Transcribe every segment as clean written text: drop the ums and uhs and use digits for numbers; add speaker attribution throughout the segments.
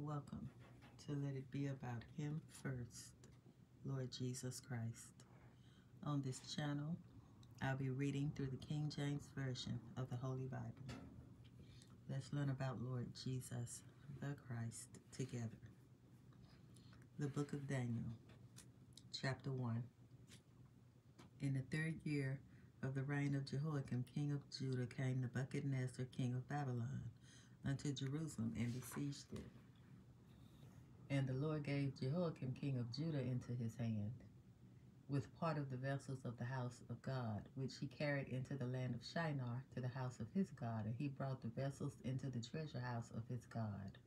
Speaker 1: Welcome to Let It Be About Him First, Lord Jesus Christ. On this channel, I'll be reading through the King James Version of the Holy Bible. Let's learn about Lord Jesus the Christ together. The Book of Daniel, Chapter 1. In the 3rd year of the reign of Jehoiakim, king of Judah, came Nebuchadnezzar, king of Babylon, unto Jerusalem and besieged it. And the Lord gave Jehoiakim, king of Judah, into his hand, with part of the vessels of the house of God, which he carried into the land of Shinar to the house of his God, and he brought the vessels into the treasure house of his God.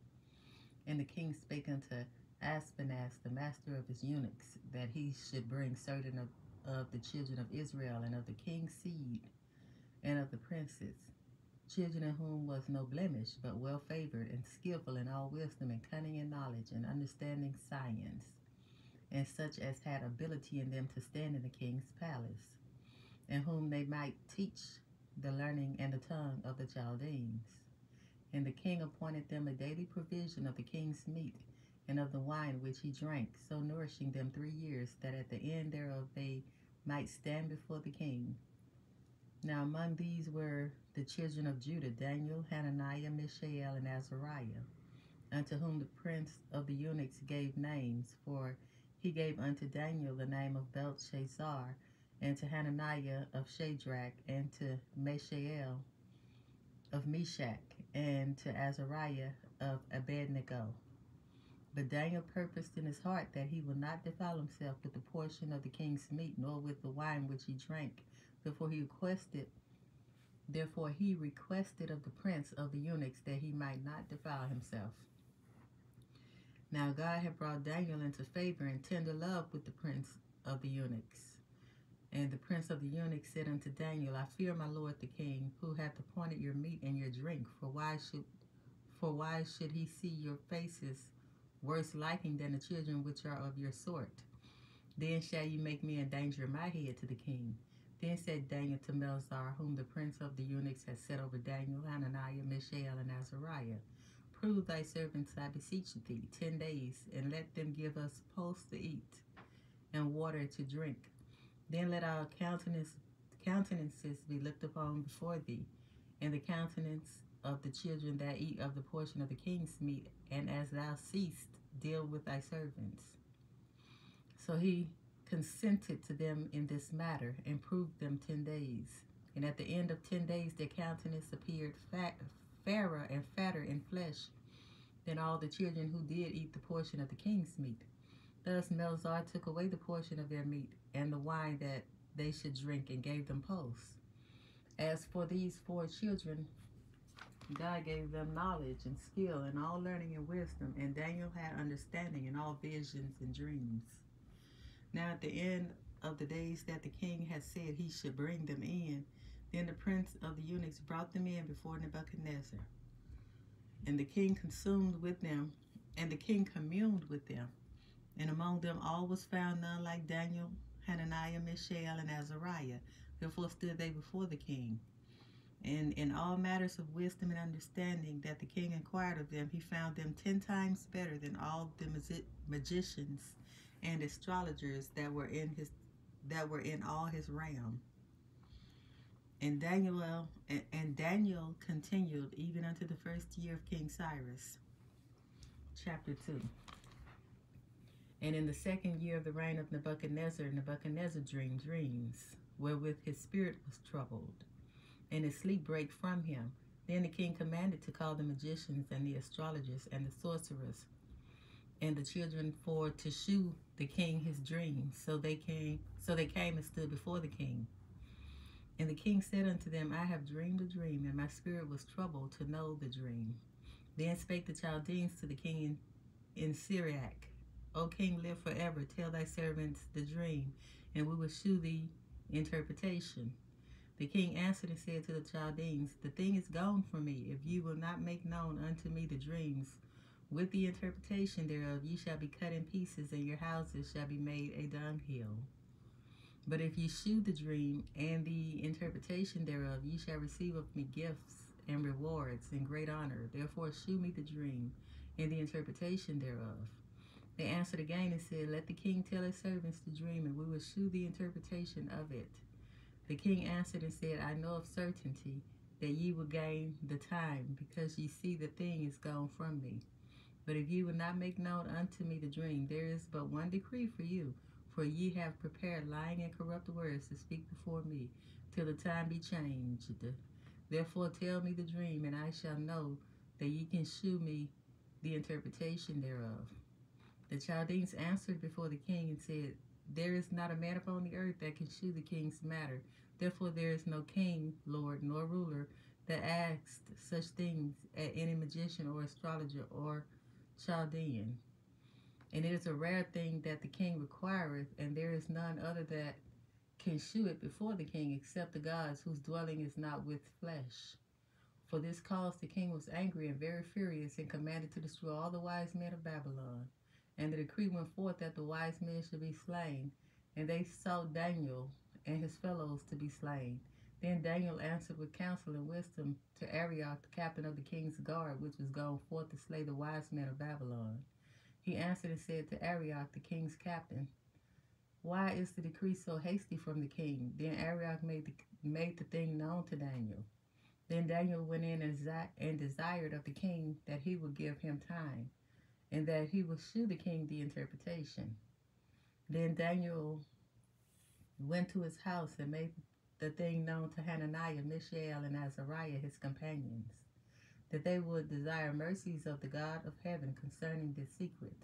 Speaker 1: And the king spake unto Ashpenaz, the master of his eunuchs, that he should bring certain of the children of Israel, and of the king's seed, and of the princes, children in whom was no blemish, but well favored, and skillful in all wisdom, and cunning in knowledge, and understanding science, and such as had ability in them to stand in the king's palace, and whom they might teach the learning and the tongue of the Chaldeans. And the king appointed them a daily provision of the king's meat, and of the wine which he drank, so nourishing them 3 years, that at the end thereof they might stand before the king. Now among these were the children of Judah, Daniel, Hananiah, Mishael, and Azariah, unto whom the prince of the eunuchs gave names, for he gave unto Daniel the name of Belteshazzar, and to Hananiah of Shadrach, and to Mishael of Meshach, and to Azariah of Abednego. But Daniel purposed in his heart that he would not defile himself with the portion of the king's meat, nor with the wine which he drank. Therefore he requested of the prince of the eunuchs that he might not defile himself. Now God had brought Daniel into favor and tender love with the prince of the eunuchs. And the prince of the eunuchs said unto Daniel, I fear my lord the king, who hath appointed your meat and your drink. For why should he see your faces worse liking than the children which are of your sort? Then shall you make me endanger my head to the king. Then said Daniel to Melzar, whom the prince of the eunuchs had set over Daniel, Hananiah, Mishael, and Azariah, prove thy servants, I beseech thee, 10 days, and let them give us pulse to eat, and water to drink. Then let our countenances be looked upon before thee, and the countenance of the children that eat of the portion of the king's meat, and as thou seest, deal with thy servants. So he consented to them in this matter, and proved them 10 days. And at the end of 10 days their countenance appeared fairer and fatter in flesh than all the children who did eat the portion of the king's meat. Thus Melzar took away the portion of their meat, and the wine that they should drink, and gave them pulse. As for these 4 children, God gave them knowledge and skill and all learning and wisdom, and Daniel had understanding in all visions and dreams. Now at the end of the days that the king had said he should bring them in, then the prince of the eunuchs brought them in before Nebuchadnezzar. And the king communed with them, and among them all was found none like Daniel, Hananiah, Mishael, and Azariah. Therefore stood they before the king. And in all matters of wisdom and understanding that the king inquired of them, he found them 10 times better than all the magicians and astrologers that were in all his realm. And Daniel continued even unto the 1st year of King Cyrus. Chapter 2. And in the 2nd year of the reign of Nebuchadnezzar dreamed dreams, wherewith his spirit was troubled, and his sleep brake from him. Then the king commanded to call the magicians and the astrologers and the sorcerers and the children for to shew the king his dreams. So they came and stood before the king. And the king said unto them, I have dreamed a dream, and my spirit was troubled to know the dream. Then spake the Chaldeans to the king in Syriac, O king, live forever. Tell thy servants the dream, and we will shew thee interpretation. The king answered and said to the Chaldeans, the thing is gone from me. If ye will not make known unto me the dreams with the interpretation thereof, ye shall be cut in pieces, and your houses shall be made a dunghill. But if ye shew the dream and the interpretation thereof, ye shall receive of me gifts and rewards and great honor. Therefore shew me the dream and the interpretation thereof. They answered again and said, Let the king tell his servants the dream, and we will shew the interpretation of it. The king answered and said, I know of certainty that ye will gain the time, because ye see the thing is gone from me. But if ye will not make known unto me the dream, there is but one decree for you, for ye have prepared lying and corrupt words to speak before me, till the time be changed. Therefore tell me the dream, and I shall know that ye can shew me the interpretation thereof. The Chaldeans answered before the king and said, There is not a man upon the earth that can shew the king's matter. Therefore there is no king, lord, nor ruler that asked such things at any magician or astrologer or Chaldean. And it is a rare thing that the king requireth, and there is none other that can shew it before the king, except the gods, whose dwelling is not with flesh. For this cause the king was angry and very furious, and commanded to destroy all the wise men of Babylon. And the decree went forth that the wise men should be slain, and they sought Daniel and his fellows to be slain. Then Daniel answered with counsel and wisdom to Arioch, the captain of the king's guard, which was gone forth to slay the wise men of Babylon. He answered and said to Arioch, the king's captain, Why is the decree so hasty from the king? Then Arioch made the thing known to Daniel. Then Daniel went in and desired of the king that he would give him time, and that he would shew the king the interpretation. Then Daniel went to his house and made the thing known to Hananiah, Mishael, and Azariah, his companions, that they would desire mercies of the God of heaven concerning this secret,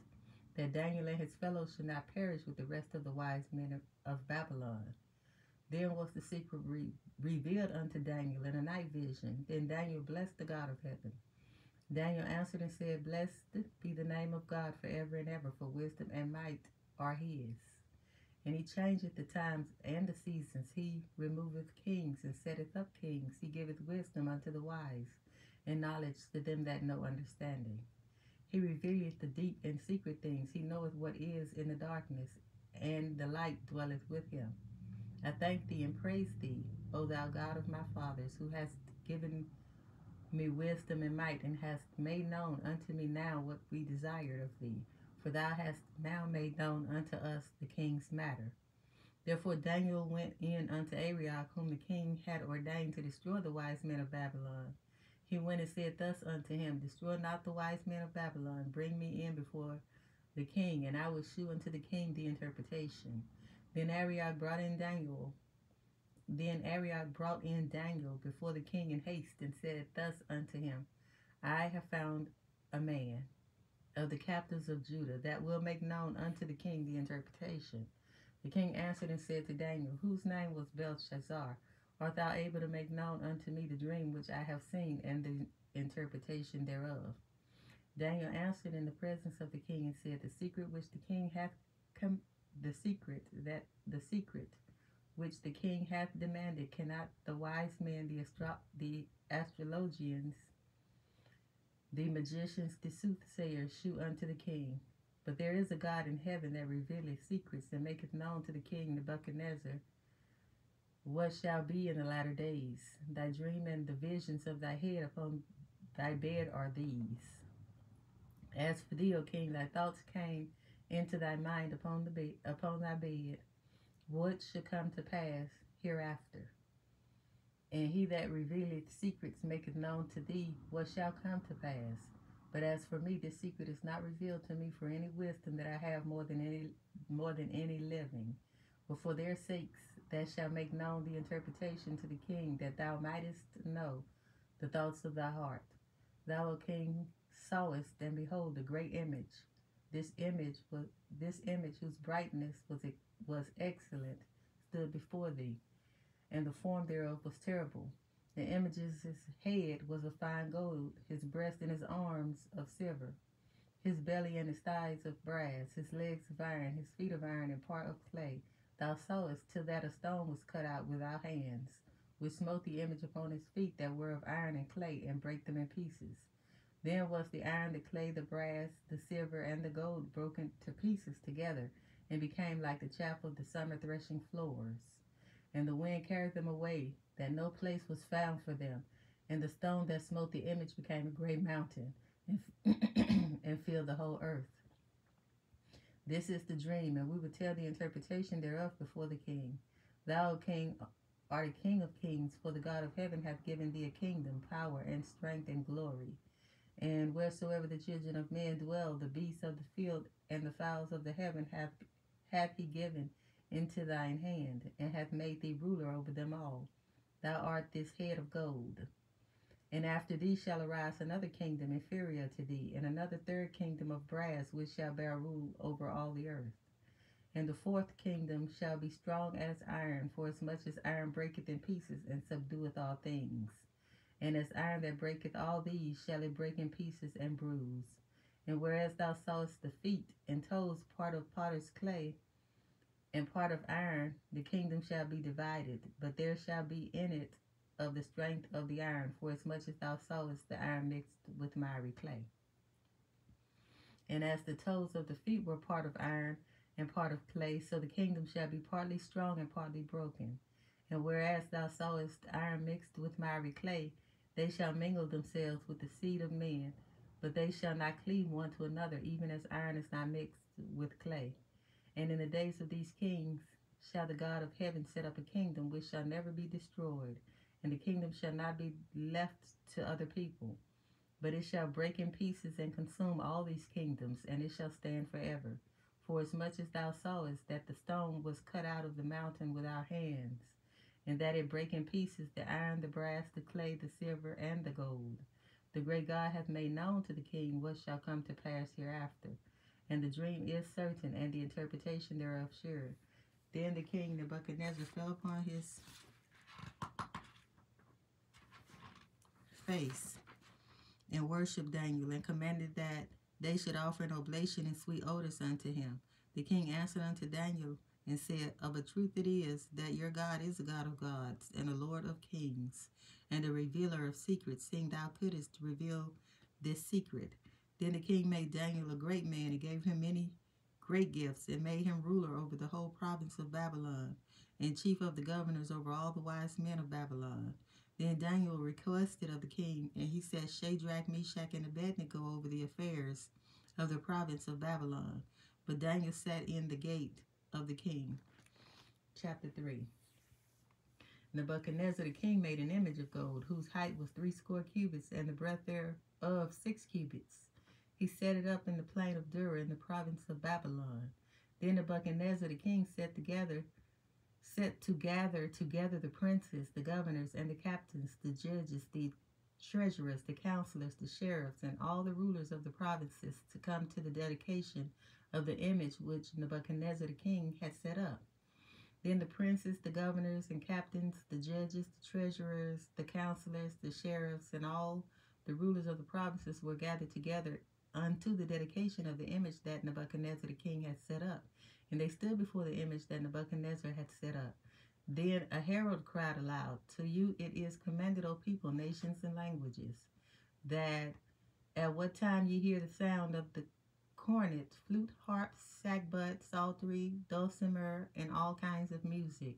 Speaker 1: that Daniel and his fellows should not perish with the rest of the wise men of Babylon. Then was the secret revealed unto Daniel in a night vision. Then Daniel blessed the God of heaven. Daniel answered and said, Blessed be the name of God forever and ever, for wisdom and might are his. And he changeth the times and the seasons. He removeth kings and setteth up kings. He giveth wisdom unto the wise, and knowledge to them that know understanding. He revealeth the deep and secret things. He knoweth what is in the darkness, and the light dwelleth with him. I thank thee and praise thee, O thou God of my fathers, who hast given me wisdom and might, and hast made known unto me now what we desired of thee. For thou hast now made known unto us the king's matter. Therefore Daniel went in unto Arioch, whom the king had ordained to destroy the wise men of Babylon. He went and said thus unto him, Destroy not the wise men of Babylon. Bring me in before the king, and I will shew unto the king the interpretation. Then Arioch brought in Daniel before the king in haste, and said thus unto him, I have found a man of the captives of Judah that will make known unto the king the interpretation. The king answered and said to Daniel, Whose name was Belshazzar? Art thou able to make known unto me the dream which I have seen, and the interpretation thereof? Daniel answered in the presence of the king and said, The secret which the king hath which the king hath demanded cannot the wise men, the astrologians, the magicians, the soothsayers shew unto the king. But there is a God in heaven that revealeth secrets, and maketh known to the king Nebuchadnezzar what shall be in the latter days. Thy dream and the visions of thy head upon thy bed are these. As for thee, O king, thy thoughts came into thy mind upon thy bed, what should come to pass hereafter. And he that revealeth secrets maketh known to thee what shall come to pass. But as for me, this secret is not revealed to me for any wisdom that I have more than any living. But for their sakes thou shalt make known the interpretation to the king, that thou mightest know the thoughts of thy heart. Thou, O king, sawest, and behold, a great image. This image whose brightness was excellent, stood before thee, and the form thereof was terrible. The image's head was of fine gold, his breast and his arms of silver, his belly and his thighs of brass, his legs of iron, his feet of iron, and part of clay. Thou sawest till that a stone was cut out without hands, which smote the image upon his feet that were of iron and clay, and brake them in pieces. Then was the iron, the clay, the brass, the silver, and the gold broken to pieces together, and became like the chaff of the summer threshing floors. And the wind carried them away, that no place was found for them. And the stone that smote the image became a great mountain, and fill the whole earth. This is the dream, and we will tell the interpretation thereof before the king. Thou, O king, art a king of kings, for the God of heaven hath given thee a kingdom, power, and strength, and glory. And wheresoever the children of men dwell, the beasts of the field and the fowls of the heaven hath he given into thine hand, and hath made thee ruler over them all. Thou art this head of gold. And after thee shall arise another kingdom inferior to thee, and another third kingdom of brass, which shall bear rule over all the earth. And the fourth kingdom shall be strong as iron, for as much as iron breaketh in pieces, and subdueth all things. And as iron that breaketh all these, shall it break in pieces and bruise. And whereas thou sawest the feet and toes part of potter's clay, and part of iron, the kingdom shall be divided, but there shall be in it of the strength of the iron, for as much as thou sawest the iron mixed with miry clay. And as the toes of the feet were part of iron and part of clay, so the kingdom shall be partly strong and partly broken. And whereas thou sawest iron mixed with miry clay, they shall mingle themselves with the seed of men, but they shall not cleave one to another, even as iron is not mixed with clay. And in the days of these kings shall the God of heaven set up a kingdom which shall never be destroyed, and the kingdom shall not be left to other people, but it shall break in pieces and consume all these kingdoms, and it shall stand forever. For as much as thou sawest that the stone was cut out of the mountain without hands, and that it brake in pieces the iron, the brass, the clay, the silver, and the gold, the great God hath made known to the king what shall come to pass hereafter. And the dream is certain, and the interpretation thereof sure. Then the king Nebuchadnezzar fell upon his face and worshipped Daniel, and commanded that they should offer an oblation and sweet odors unto him. The king answered unto Daniel and said, Of a truth it is that your God is a God of gods, and a Lord of kings, and a revealer of secrets, seeing thou couldst reveal this secret. Then the king made Daniel a great man, and gave him many great gifts, and made him ruler over the whole province of Babylon, and chief of the governors over all the wise men of Babylon. Then Daniel requested of the king, and he set Shadrach, Meshach, and Abednego over the affairs of the province of Babylon. But Daniel sat in the gate of the king. Chapter 3. Nebuchadnezzar the king made an image of gold, whose height was 60 cubits, and the breadth thereof 6 cubits. He set it up in the plain of Dura in the province of Babylon. Then Nebuchadnezzar the king set to gather together the princes, the governors, and the captains, the judges, the treasurers, the counselors, the sheriffs, and all the rulers of the provinces to come to the dedication of the image which Nebuchadnezzar the king had set up. Then the princes, the governors, and captains, the judges, the treasurers, the counselors, the sheriffs, and all the rulers of the provinces were gathered together unto the dedication of the image that Nebuchadnezzar the king had set up. And they stood before the image that Nebuchadnezzar had set up. Then a herald cried aloud, To you it is commanded, O people, nations, and languages, that at what time ye hear the sound of the cornet, flute, harp, sackbut, psaltery, dulcimer, and all kinds of music,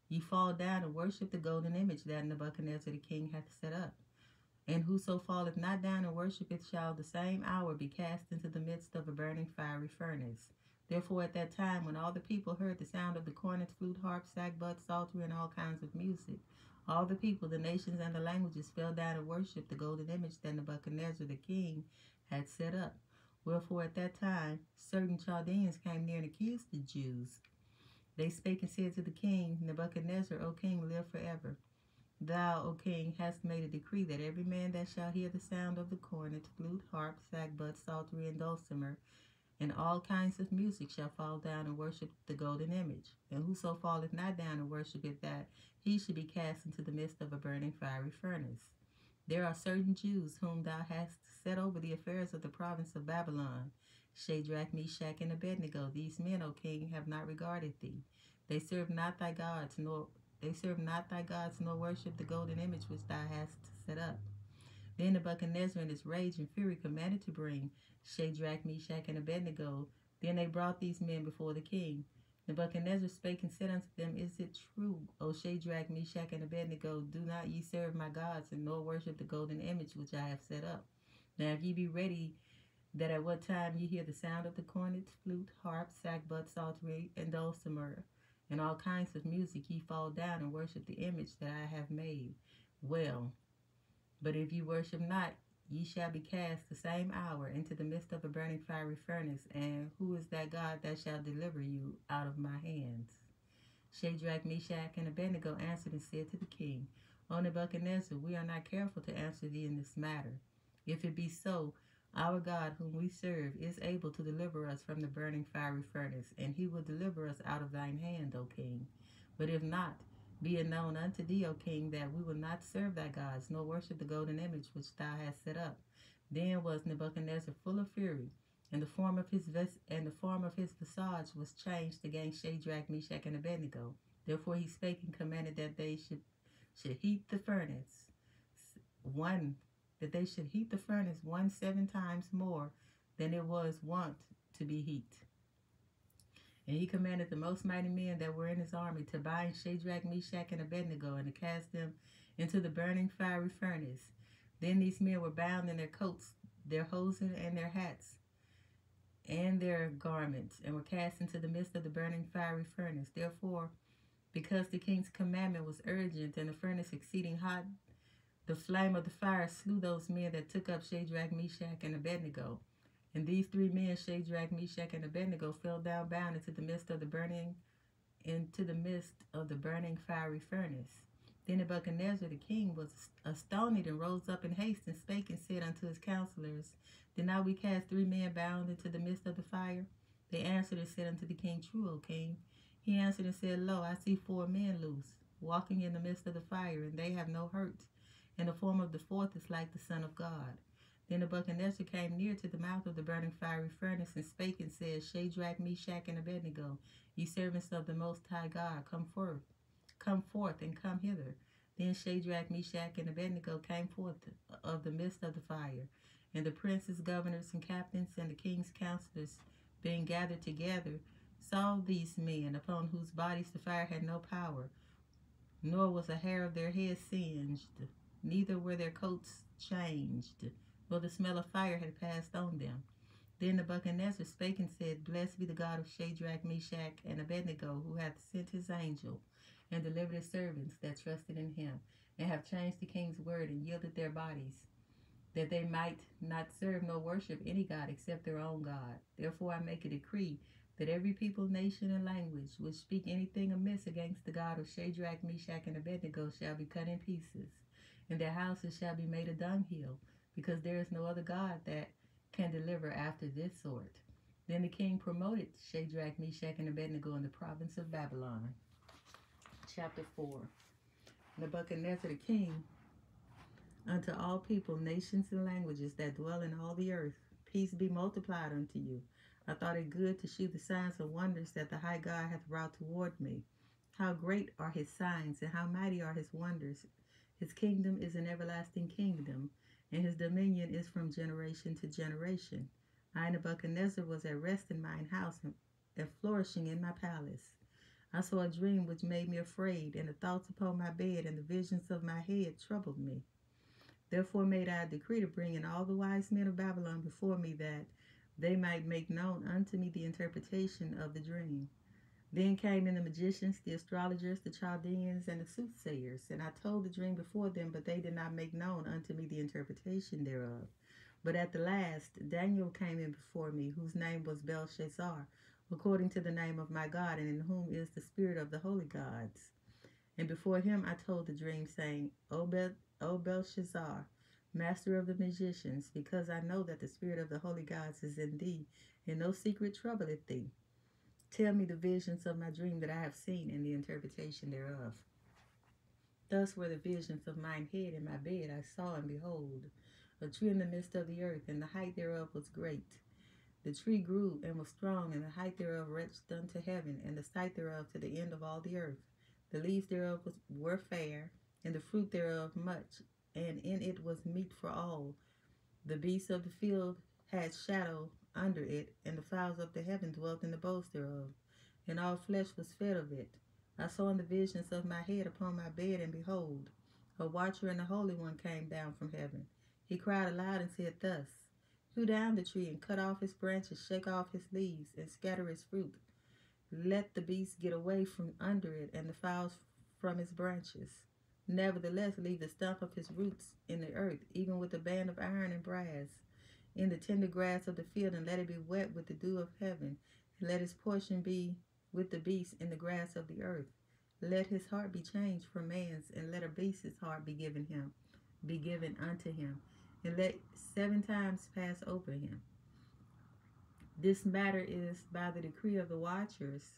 Speaker 1: ye fall down and worship the golden image that Nebuchadnezzar the king hath set up. And whoso falleth not down and worshipeth shall the same hour be cast into the midst of a burning fiery furnace. Therefore at that time, when all the people heard the sound of the cornet, flute, harp, sackbut, psaltery, and all kinds of music, all the people, the nations, and the languages fell down and worshipped the golden image that Nebuchadnezzar the king had set up. Wherefore at that time certain Chaldeans came near and accused the Jews. They spake and said to the king, Nebuchadnezzar, O king, live forever. Thou, O king, hast made a decree that every man that shall hear the sound of the cornet, flute, harp, sackbut, psaltery, and dulcimer, and all kinds of music shall fall down and worship the golden image. And whoso falleth not down and worshipeth that, he should be cast into the midst of a burning fiery furnace. There are certain Jews whom thou hast set over the affairs of the province of Babylon, Shadrach, Meshach, and Abednego. These men, O king, have not regarded thee. They serve not thy gods, nor worship the golden image which thou hast set up. Then Nebuchadnezzar in his rage and fury commanded to bring Shadrach, Meshach, and Abednego. Then they brought these men before the king. Nebuchadnezzar spake and said unto them, Is it true, O Shadrach, Meshach, and Abednego, do not ye serve my gods, and nor worship the golden image which I have set up? Now if ye be ready, that at what time ye hear the sound of the cornet, flute, harp, sackbut, psaltery, and dulcimer, and all kinds of music, ye fall down and worship the image that I have made. Well, but if ye worship not, ye shall be cast the same hour into the midst of a burning fiery furnace. And who is that God that shall deliver you out of my hands? Shadrach, Meshach, and Abednego answered and said to the king, O Nebuchadnezzar, we are not careful to answer thee in this matter. If it be so, our God whom we serve is able to deliver us from the burning fiery furnace, and he will deliver us out of thine hand, O king. But if not, be it known unto thee, O king, that we will not serve thy gods, nor worship the golden image which thou hast set up. Then was Nebuchadnezzar full of fury, and the form of his visage was changed against Shadrach, Meshach, and Abednego. Therefore he spake and commanded that they should heat the furnace one 7 times more than it was wont to be heat. And he commanded the most mighty men that were in his army to bind Shadrach, Meshach, and Abednego, and to cast them into the burning fiery furnace. Then these men were bound in their coats, their hosen, and their hats, and their garments, and were cast into the midst of the burning fiery furnace. Therefore, because the king's commandment was urgent, and the furnace exceeding hot, the flame of the fire slew those men that took up Shadrach, Meshach, and Abednego. And these 3 men, Shadrach, Meshach, and Abednego, fell down bound into the midst of the burning fiery furnace. Then Nebuchadnezzar the king was astonished, and rose up in haste, and spake and said unto his counselors, Did not we cast 3 men bound into the midst of the fire? They answered and said unto the king, True, O king. He answered and said, Lo, I see 4 men loose, walking in the midst of the fire, and they have no hurt. And the form of the 4th is like the Son of God. Then Nebuchadnezzar came near to the mouth of the burning fiery furnace, and spake and said, Shadrach, Meshach, and Abednego, ye servants of the Most High God, come forth, and come hither. Then Shadrach, Meshach, and Abednego came forth of the midst of the fire. And the princes, governors, and captains, and the king's counselors, being gathered together, saw these men, upon whose bodies the fire had no power, nor was a hair of their heads singed, neither were their coats changed, for the smell of fire had passed on them. Then Nebuchadnezzar spake and said, Blessed be the God of Shadrach, Meshach, and Abednego, who hath sent his angel, and delivered his servants that trusted in him, and have changed the king's word, and yielded their bodies, that they might not serve nor worship any God except their own God. Therefore I make a decree, that every people, nation, and language which speak anything amiss against the God of Shadrach, Meshach, and Abednego shall be cut in pieces, and their houses shall be made a dunghill, because there is no other God that can deliver after this sort. Then the king promoted Shadrach, Meshach, and Abednego in the province of Babylon. Chapter 4. Nebuchadnezzar the king, unto all people, nations, and languages that dwell in all the earth, peace be multiplied unto you. I thought it good to shew the signs and wonders that the high God hath wrought toward me. How great are his signs, and how mighty are his wonders. His kingdom is an everlasting kingdom, and his dominion is from generation to generation. I, Nebuchadnezzar, was at rest in mine house, and flourishing in my palace. I saw a dream which made me afraid, and the thoughts upon my bed and the visions of my head troubled me. Therefore made I a decree to bring in all the wise men of Babylon before me, that they might make known unto me the interpretation of the dream. Then came in the magicians, the astrologers, the Chaldeans, and the soothsayers, and I told the dream before them, but they did not make known unto me the interpretation thereof. But at the last Daniel came in before me, whose name was Belshazzar, according to the name of my God, and in whom is the spirit of the holy gods. And before him I told the dream, saying, O Belshazzar, master of the magicians, because I know that the spirit of the holy gods is in thee, and no secret troubleth thee. Tell me the visions of my dream that I have seen, and the interpretation thereof. Thus were the visions of mine head in my bed. I saw, and behold, a tree in the midst of the earth, and the height thereof was great. The tree grew and was strong, and the height thereof reached unto heaven, and the sight thereof to the end of all the earth. The leaves thereof were fair, and the fruit thereof much, and in it was meat for all. The beasts of the field had shadow under it, and the fowls of the heaven dwelt in the boughs thereof, and all flesh was fed of it. I saw in the visions of my head upon my bed, and behold, a watcher and a holy one came down from heaven. He cried aloud and said thus, Hew down the tree and cut off his branches, shake off his leaves, and scatter its fruit. Let the beasts get away from under it, and the fowls from its branches. Nevertheless, leave the stump of his roots in the earth, even with a band of iron and brass, in the tender grass of the field, and let it be wet with the dew of heaven, and let his portion be with the beasts in the grass of the earth. Let his heart be changed from man's, and let a beast's heart be given unto him, and let 7 times pass over him. This matter is by the decree of the watchers,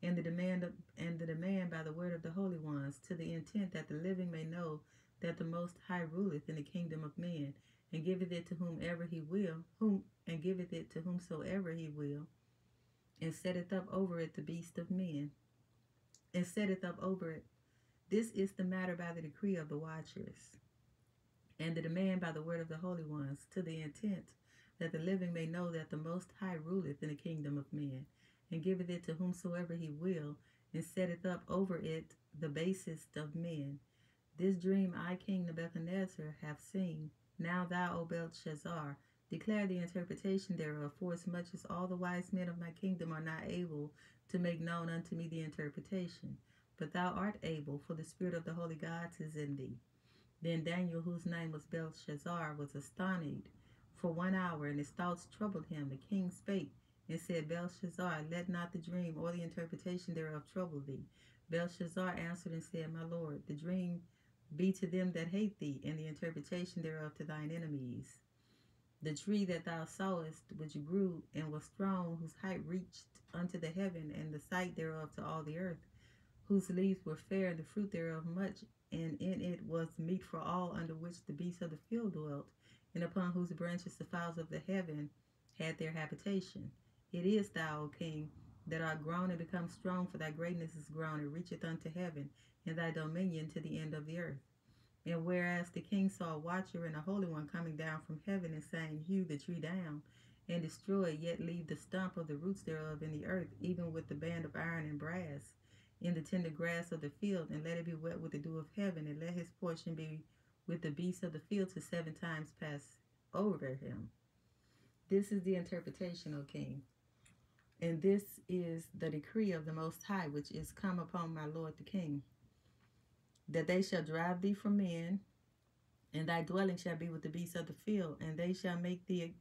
Speaker 1: and the demand by the word of the holy ones, to the intent that the living may know that the Most High ruleth in the kingdom of men, and giveth it to whomever he will, and giveth it to whomsoever he will, and setteth up over it the beast of men, and setteth up over it. This is the matter by the decree of the watchers, and the demand by the word of the holy ones, to the intent that the living may know that the Most High ruleth in the kingdom of men, and giveth it to whomsoever he will, and setteth up over it the basest of men. This dream I, King Nebuchadnezzar, have seen. Now thou, O Belshazzar, declare the interpretation thereof, forasmuch as all the wise men of my kingdom are not able to make known unto me the interpretation. But thou art able, for the spirit of the holy gods is in thee. Then Daniel, whose name was Belshazzar, was astonished for 1 hour, and his thoughts troubled him. The king spake and said, Belshazzar, let not the dream or the interpretation thereof trouble thee. Belshazzar answered and said, My lord, the dream be to them that hate thee, and the interpretation thereof to thine enemies. The tree that thou sawest, which grew and was strong, whose height reached unto the heaven, and the sight thereof to all the earth, whose leaves were fair, and the fruit thereof much, and in it was meat for all, under which the beasts of the field dwelt, and upon whose branches the fowls of the heaven had their habitation. It is thou, O king, that art grown and become strong, for thy greatness is grown, and reacheth unto heaven, and thy dominion to the end of the earth. And whereas the king saw a watcher and a holy one coming down from heaven, and saying, Hew the tree down, and destroy it, yet leave the stump of the roots thereof in the earth, even with the band of iron and brass, in the tender grass of the field, and let it be wet with the dew of heaven, and let his portion be with the beasts of the field to 7 times pass over him. This is the interpretation, O king. And this is the decree of the Most High, which is come upon my lord the king, that they shall drive thee from men, and thy dwelling shall be with the beasts of the field, and they shall make thee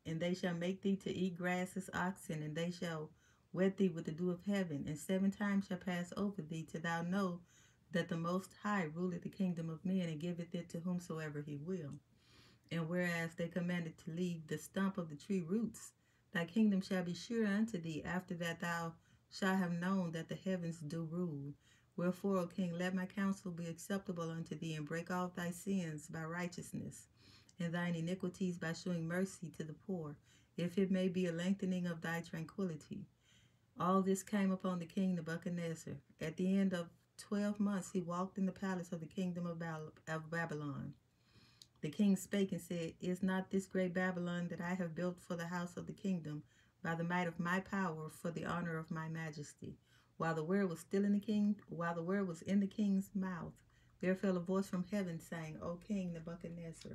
Speaker 1: to eat grass as oxen, and they shall wet thee with the dew of heaven, and 7 times shall pass over thee, till thou know that the Most High ruleth the kingdom of men, and giveth it to whomsoever he will. And whereas they commanded to leave the stump of the tree roots, thy kingdom shall be sure unto thee, after that thou shalt have known that the heavens do rule. Wherefore, O king, let my counsel be acceptable unto thee, and break off thy sins by righteousness, and thine iniquities by shewing mercy to the poor, if it may be a lengthening of thy tranquility. All this came upon the king Nebuchadnezzar. At the end of 12 months he walked in the palace of the kingdom of Babylon. The king spake and said, Is not this great Babylon that I have built for the house of the kingdom, by the might of my power, for the honor of my majesty? While the word was in the king's mouth, there fell a voice from heaven, saying, O king Nebuchadnezzar,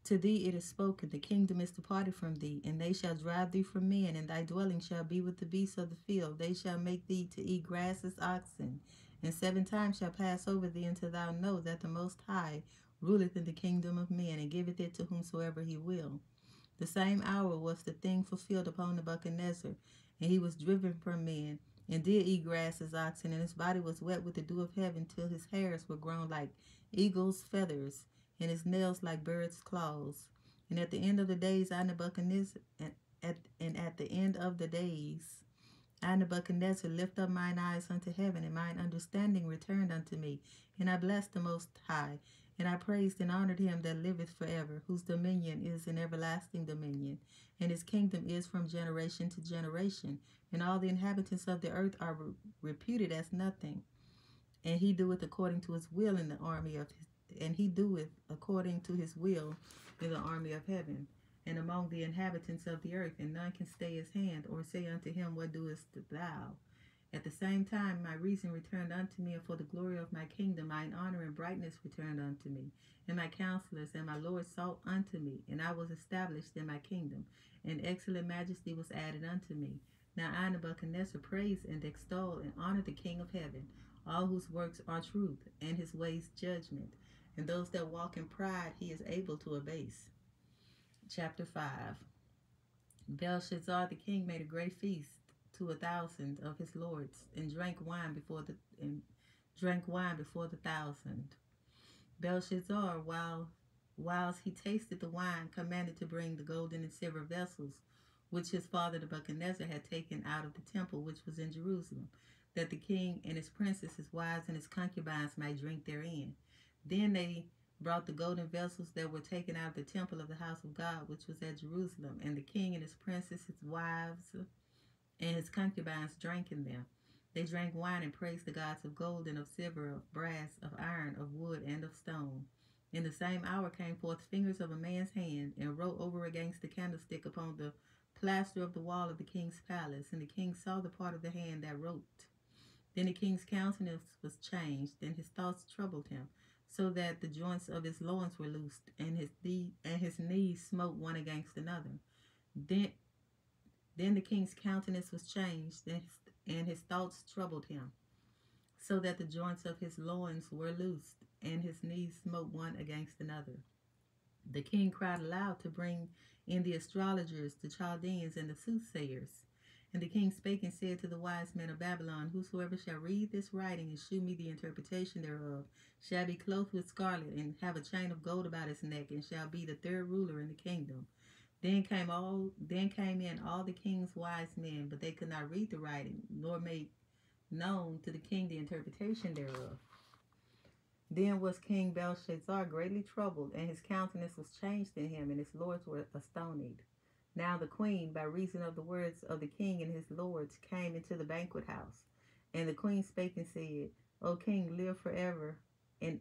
Speaker 1: to thee it is spoken, the kingdom is departed from thee, and they shall drive thee from men, and thy dwelling shall be with the beasts of the field. They shall make thee to eat grass as oxen, and 7 times shall pass over thee, until thou know that the Most High ruleth in the kingdom of men, and giveth it to whomsoever he will. The same hour was the thing fulfilled upon Nebuchadnezzar, and he was driven from men, and did eat grass as oxen, and his body was wet with the dew of heaven, till his hairs were grown like eagle's feathers, and his nails like birds' claws. And at the end of the days, I Nebuchadnezzar lift up mine eyes unto heaven, and mine understanding returned unto me, and I blessed the Most High, and I praised and honored him that liveth forever, whose dominion is an everlasting dominion, and his kingdom is from generation to generation, and all the inhabitants of the earth are reputed as nothing. And he doeth according to his will in the army of his, and he doeth according to his will in the army of heaven, and among the inhabitants of the earth, and none can stay his hand, or say unto him, What doest thou? At the same time, my reason returned unto me, and for the glory of my kingdom, mine honor and brightness returned unto me. And my counselors and my Lord sought unto me, and I was established in my kingdom, and excellent majesty was added unto me. Now I, Nebuchadnezzar, praise and extol and honor the King of heaven, all whose works are truth, and his ways judgment, and those that walk in pride he is able to abase. Chapter 5. Belshazzar the king made a great feast to 1,000 of his lords, and drank wine before the 1,000. Belshazzar, whilst he tasted the wine, commanded to bring the golden and silver vessels which his father Nebuchadnezzar had taken out of the temple which was in Jerusalem, that the king and his princes, his wives, and his concubines might drink therein. Then they brought the golden vessels that were taken out of the temple of the house of God, which was at Jerusalem, and the king and his princes, his wives, and his concubines drank in them. They drank wine and praised the gods of gold and of silver, of brass, of iron, of wood, and of stone. In the same hour came forth fingers of a man's hand, and wrote over against the candlestick upon the plaster of the wall of the king's palace. And the king saw the part of the hand that wrote. Then the king's countenance was changed, and his thoughts troubled him, so that the joints of his loins were loosed, and his knees smote one against another. Then the king's countenance was changed, and his thoughts troubled him, so that the joints of his loins were loosed, and his knees smote one against another. The king cried aloud to bring in the astrologers, the Chaldeans, and the soothsayers. And the king spake and said to the wise men of Babylon, whosoever shall read this writing and shew me the interpretation thereof shall be clothed with scarlet, and have a chain of gold about his neck, and shall be the third ruler in the kingdom. Then came in all the king's wise men, but they could not read the writing, nor make known to the king the interpretation thereof. Then was King Belshazzar greatly troubled, and his countenance was changed in him, and his lords were astonied. Now the queen, by reason of the words of the king and his lords, came into the banquet house. And the queen spake and said, O king, live forever. And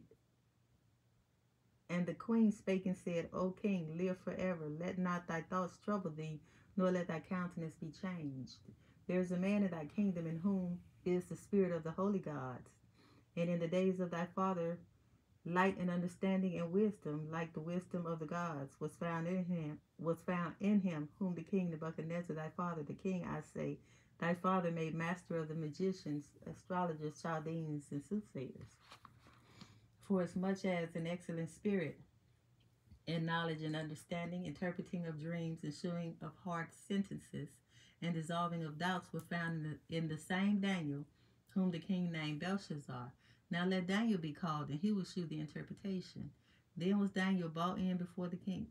Speaker 1: the queen spake and said, O king, live forever. Let not thy thoughts trouble thee, nor let thy countenance be changed. There is a man in thy kingdom in whom is the spirit of the holy gods. And in the days of thy father, light and understanding and wisdom, like the wisdom of the gods, was found in him, whom the king Nebuchadnezzar, thy father, the king, I say, thy father made master of the magicians, astrologers, Chaldeans, and soothsayers. For as much as an excellent spirit, in knowledge and understanding, interpreting of dreams, and shewing of hard sentences, and dissolving of doubts, were found in the same Daniel, whom the king named Belshazzar. Now let Daniel be called, and he will shew the interpretation. Then was Daniel brought in before the king,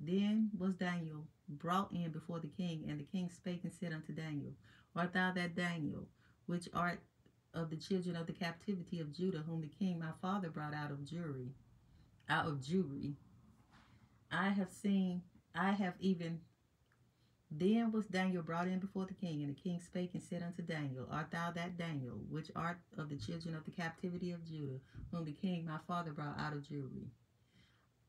Speaker 1: and the king spake and said unto Daniel, Art thou that Daniel, which art of the children of the captivity of Judah, whom the king my father brought out of Jewry? Then was Daniel brought in before the king, and the king spake and said unto Daniel, Art thou that Daniel, which art of the children of the captivity of Judah, whom the king my father brought out of Jewry?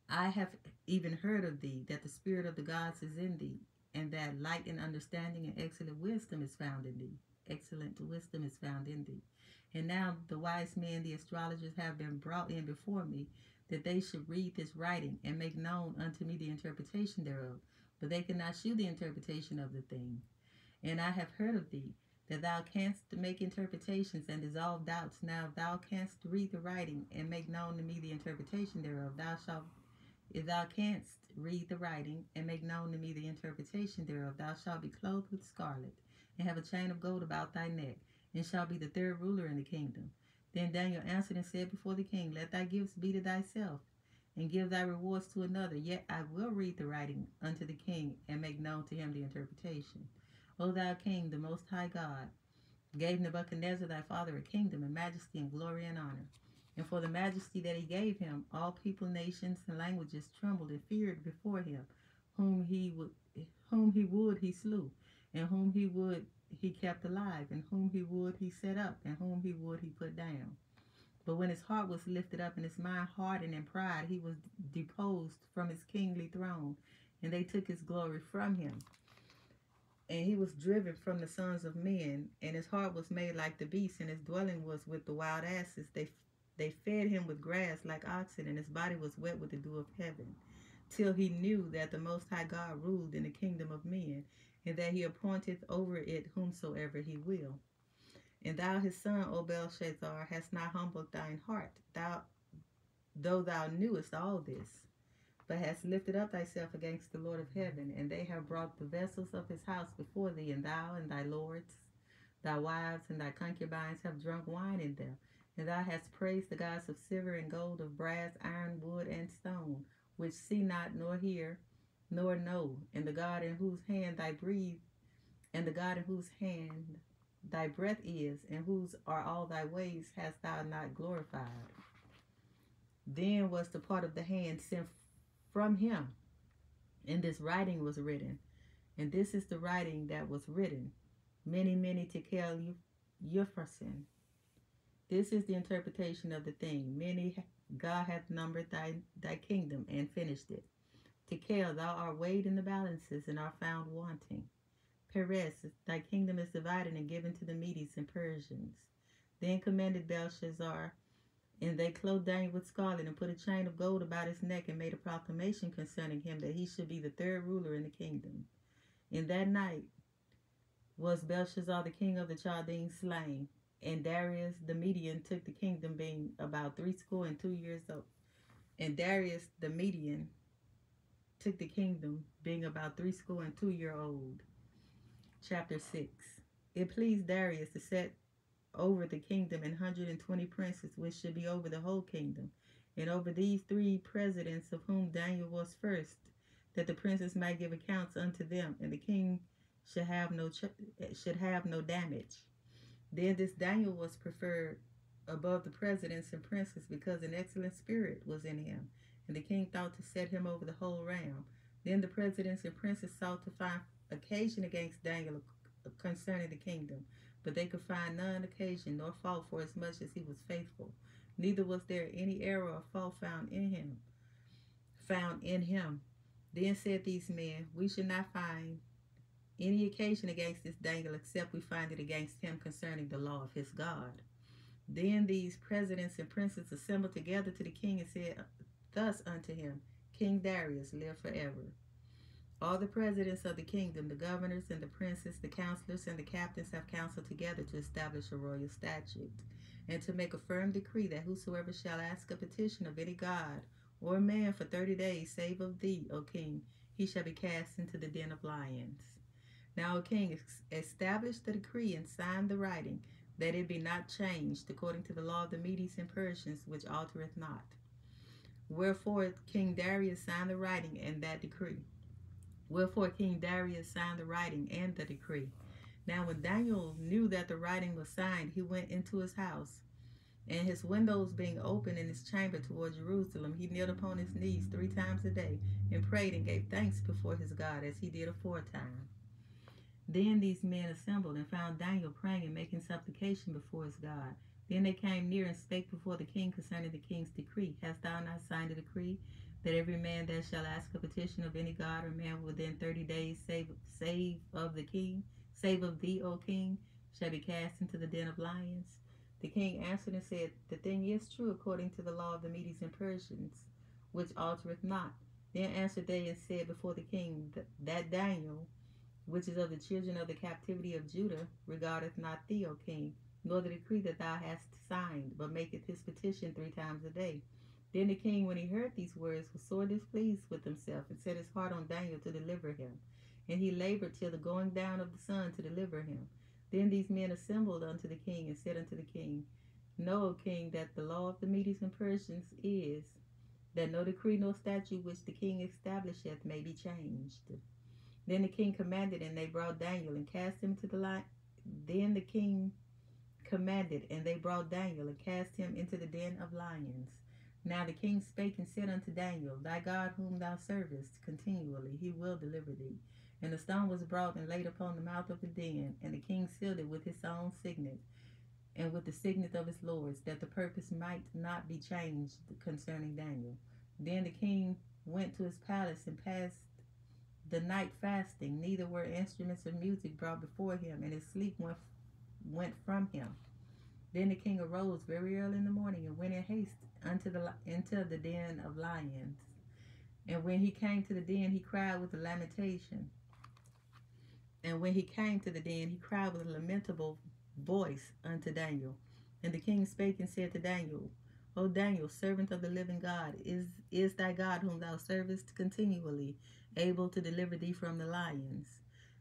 Speaker 1: I have even heard of thee, that the spirit of the gods is in thee, and that light and understanding and excellent wisdom is found in thee. And now the wise men, the astrologers, have been brought in before me, that they should read this writing, and make known unto me the interpretation thereof. But they cannot shew the interpretation of the thing. And I have heard of thee, that thou canst make interpretations and dissolve doubts. Now if thou canst read the writing, and make known to me the interpretation thereof, if thou canst read the writing, and make known to me the interpretation thereof, thou shalt be clothed with scarlet, and have a chain of gold about thy neck, and shalt be the third ruler in the kingdom. Then Daniel answered and said before the king, Let thy gifts be to thyself, and give thy rewards to another. Yet I will read the writing unto the king, and make known to him the interpretation. O thou king, the most high God, gave Nebuchadnezzar thy father a kingdom, and majesty, and glory, and honor. And for the majesty that he gave him, all people, nations, and languages trembled and feared before him. Whom he would he slew, and whom he would he kept alive, and whom he would he set up, and whom he would he put down. But when his heart was lifted up, and his mind hardened in pride, he was deposed from his kingly throne, and they took his glory from him. And he was driven from the sons of men, and his heart was made like the beasts, and his dwelling was with the wild asses. They fed him with grass like oxen, and his body was wet with the dew of heaven, till he knew that the Most High God ruled in the kingdom of men, and that he appointeth over it whomsoever he will. And thou his son, O Belshazzar, hast not humbled thine heart, though thou knewest all this, but hast lifted up thyself against the Lord of heaven, and they have brought the vessels of his house before thee, and thou and thy lords, thy wives, and thy concubines have drunk wine in them. And thou hast praised the gods of silver and gold, of brass, iron, wood, and stone, which see not, nor hear, nor know, and the God in whose hand thy breathe, and the God in whose hand thy breath is, and whose are all thy ways, hast thou not glorified. Then was the part of the hand sent from him, and this writing was written. And this is the writing that was written: Mene, Mene, Tekel, Upharsin. This is the interpretation of the thing. Mene, God hath numbered thy kingdom and finished it. Tekel, thou art weighed in the balances and art found wanting. Peres, thy kingdom is divided and given to the Medes and Persians. Then commanded Belshazzar, and they clothed Daniel with scarlet, and put a chain of gold about his neck, and made a proclamation concerning him, that he should be the third ruler in the kingdom. In that night was Belshazzar the king of the Chaldeans slain, and Darius the Median took the kingdom, being about 62 years old. And Darius the Median took the kingdom, being about 62 years old. Chapter 6. It pleased Darius to set over the kingdom 120 princes, which should be over the whole kingdom, and over these 3 presidents, of whom Daniel was first, that the princes might give accounts unto them, and the king should have no damage. Then this Daniel was preferred above the presidents and princes, because an excellent spirit was in him, and the king thought to set him over the whole realm. Then the presidents and princes sought to find occasion against Daniel concerning the kingdom, but they could find none occasion nor fault, for as much as he was faithful. Neither was there any error or fault found in him. Then said these men, we should not find any occasion against this Daniel, except we find it against him concerning the law of his God. Then these presidents and princes assembled together to the king, and said thus unto him, King Darius, live forever. All the presidents of the kingdom, the governors and the princes, the counselors and the captains, have counseled together to establish a royal statute, and to make a firm decree, that whosoever shall ask a petition of any god or man for 30 days, save of thee, O king, he shall be cast into the den of lions. Now, O king, establish the decree and sign the writing, that it be not changed, according to the law of the Medes and Persians, which altereth not. Wherefore King Darius signed the writing and that decree. Wherefore King Darius signed the writing and the decree. Now when Daniel knew that the writing was signed, he went into his house, and his windows being open in his chamber toward Jerusalem, he kneeled upon his knees 3 times a day, and prayed and gave thanks before his God, as he did aforetime. Then these men assembled, and found Daniel praying and making supplication before his God. Then they came near and spake before the king concerning the king's decree. Hast thou not signed a decree, that every man that shall ask a petition of any god or man within 30 days, save of thee, O king, shall be cast into the den of lions? The king answered and said, the thing is true, according to the law of the Medes and Persians, which altereth not. Then answered they and said before the king, that Daniel, which is of the children of the captivity of Judah, regardeth not thee, O king, nor the decree that thou hast signed, but maketh his petition 3 times a day. Then the king, when he heard these words, was sore displeased with himself, and set his heart on Daniel to deliver him. And he labored till the going down of the sun to deliver him. Then these men assembled unto the king, and said unto the king, Know, O king, that the law of the Medes and Persians is, that no decree nor statute which the king establisheth may be changed. Then the king commanded, and they brought Daniel, and cast him into the lion. Then the king commanded, and they brought Daniel, and cast him into the den of lions. Now the king spake and said unto Daniel, Thy God whom thou servest continually, he will deliver thee. And the stone was brought and laid upon the mouth of the den, and the king sealed it with his own signet, and with the signet of his lords, that the purpose might not be changed concerning Daniel. Then the king went to his palace, and passed the night fasting, neither were instruments of music brought before him, and his sleep went from him. Then the king arose very early in the morning and went in haste into the den of lions. And when he came to the den, he cried with a lamentation. And when he came to the den, he cried with a lamentable voice unto Daniel. And the king spake and said to Daniel, O Daniel, servant of the living God, is thy God whom thou servest continually able to deliver thee from the lions?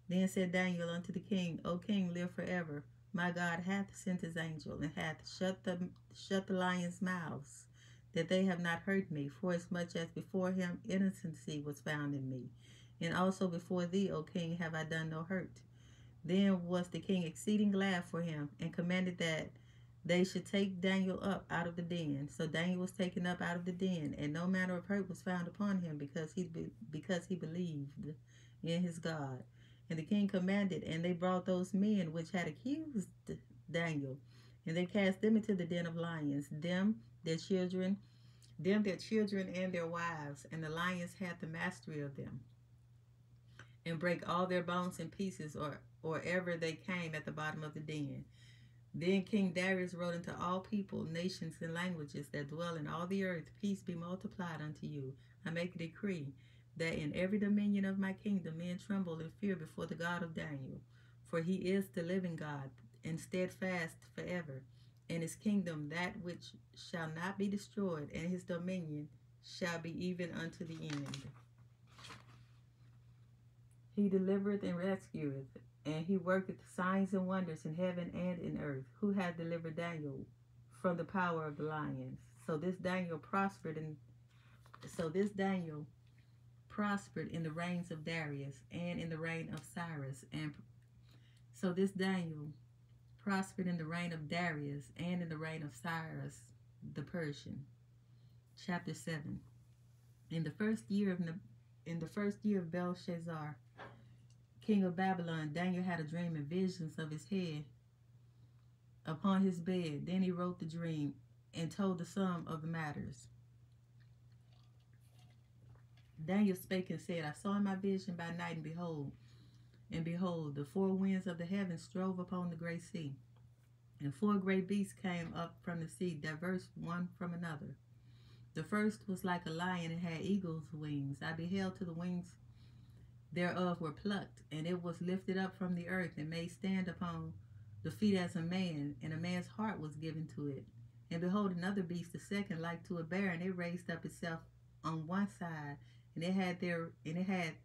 Speaker 1: Then said Daniel unto the king, O king, live forever. My God hath sent his angel, and hath shut the lions' mouths, that they have not hurt me, forasmuch as before him innocency was found in me. And also before thee, O king, have I done no hurt. Then was the king exceeding glad for him, and commanded that they should take Daniel up out of the den. So Daniel was taken up out of the den, and no manner of hurt was found upon him, because he believed in his God. And the king commanded, and they brought those men which had accused Daniel, and they cast them into the den of lions, them, their children, and their wives, and the lions had the mastery of them, and break all their bones in pieces, or ever they came at the bottom of the den. Then King Darius wrote unto all people, nations, and languages that dwell in all the earth, peace be multiplied unto you. I make a decree that in every dominion of my kingdom men tremble and fear before the God of Daniel. For he is the living God, and steadfast forever. And his kingdom that which shall not be destroyed, and his dominion shall be even unto the end. He delivereth and rescueth, and he worketh signs and wonders in heaven and in earth. Who hath delivered Daniel from the power of the lions? So this Daniel prospered in the reigns of Darius and in the reign of Cyrus. And so this Daniel prospered in the reign of Darius and in the reign of Cyrus the Persian. Chapter 7. In the first year of Belshazzar, king of Babylon, Daniel had a dream and visions of his head upon his bed. Then he wrote the dream and told the sum of the matters. Daniel spake and said, I saw in my vision by night, and behold, the four winds of the heavens strove upon the great sea. And four great beasts came up from the sea, diverse one from another. The first was like a lion and had eagle's wings. I beheld till the wings thereof were plucked, and it was lifted up from the earth and made stand upon the feet as a man, and a man's heart was given to it. And behold, another beast, the second, like to a bear, and it raised up itself on one side, and it had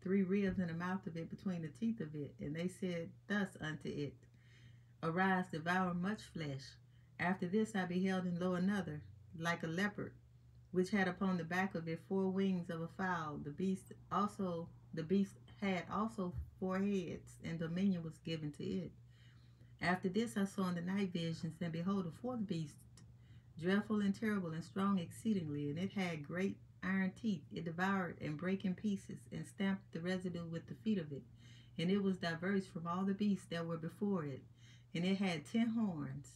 Speaker 1: 3 ribs in the mouth of it between the teeth of it. And they said thus unto it, Arise, devour much flesh. After this I beheld, and lo, another, like a leopard, which had upon the back of it 4 wings of a fowl. The beast had also 4 heads, and dominion was given to it. After this I saw in the night visions, and behold, a 4th beast, dreadful and terrible and strong exceedingly, and it had great iron teeth. It devoured and brake in pieces, and stamped the residue with the feet of it. And it was diverse from all the beasts that were before it, and it had 10 horns.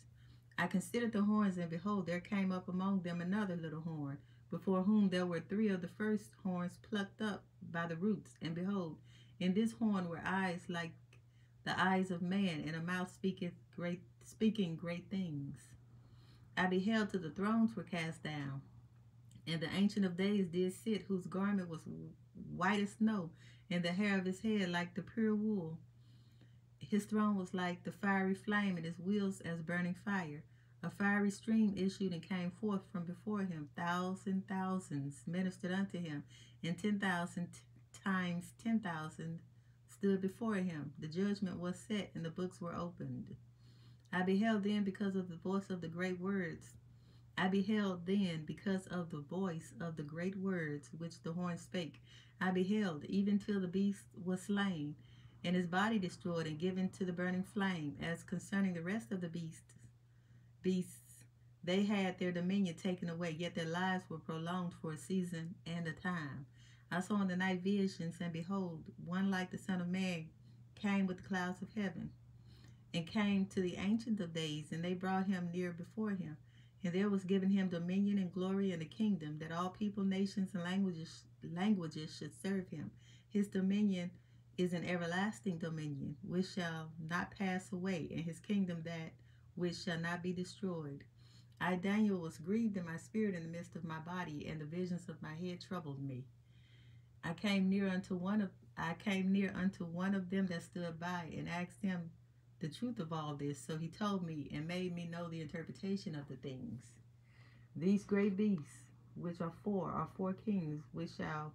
Speaker 1: I considered the horns, and behold, there came up among them another little horn, before whom there were 3 of the first horns plucked up by the roots. And behold, in this horn were eyes like the eyes of man, and a mouth speaking great things. I beheld till the thrones were cast down, and the Ancient of Days did sit, whose garment was white as snow, and the hair of his head like the pure wool. His throne was like the fiery flame, and his wheels as burning fire. A fiery stream issued and came forth from before him. Thousands ministered unto him, and 10,000 times 10,000 stood before him. The judgment was set, and the books were opened. I beheld then because of the voice of the great words. Which the horn spake. I beheld, even till the beast was slain, and his body destroyed and given to the burning flame. As concerning the rest of the beasts, they had their dominion taken away, yet their lives were prolonged for a season and a time. I saw in the night visions, and behold, one like the Son of Man came with the clouds of heaven, and came to the Ancient of Days, and they brought him near before him. And there was given him dominion and glory and a kingdom, that all people, nations, and languages should serve him. His dominion is an everlasting dominion, which shall not pass away, and his kingdom that which shall not be destroyed. I, Daniel, was grieved in my spirit in the midst of my body, and the visions of my head troubled me. I came near unto one of them that stood by, and asked him the truth of all this. So he told me and made me know the interpretation of the things. These great beasts, which are four kings, which shall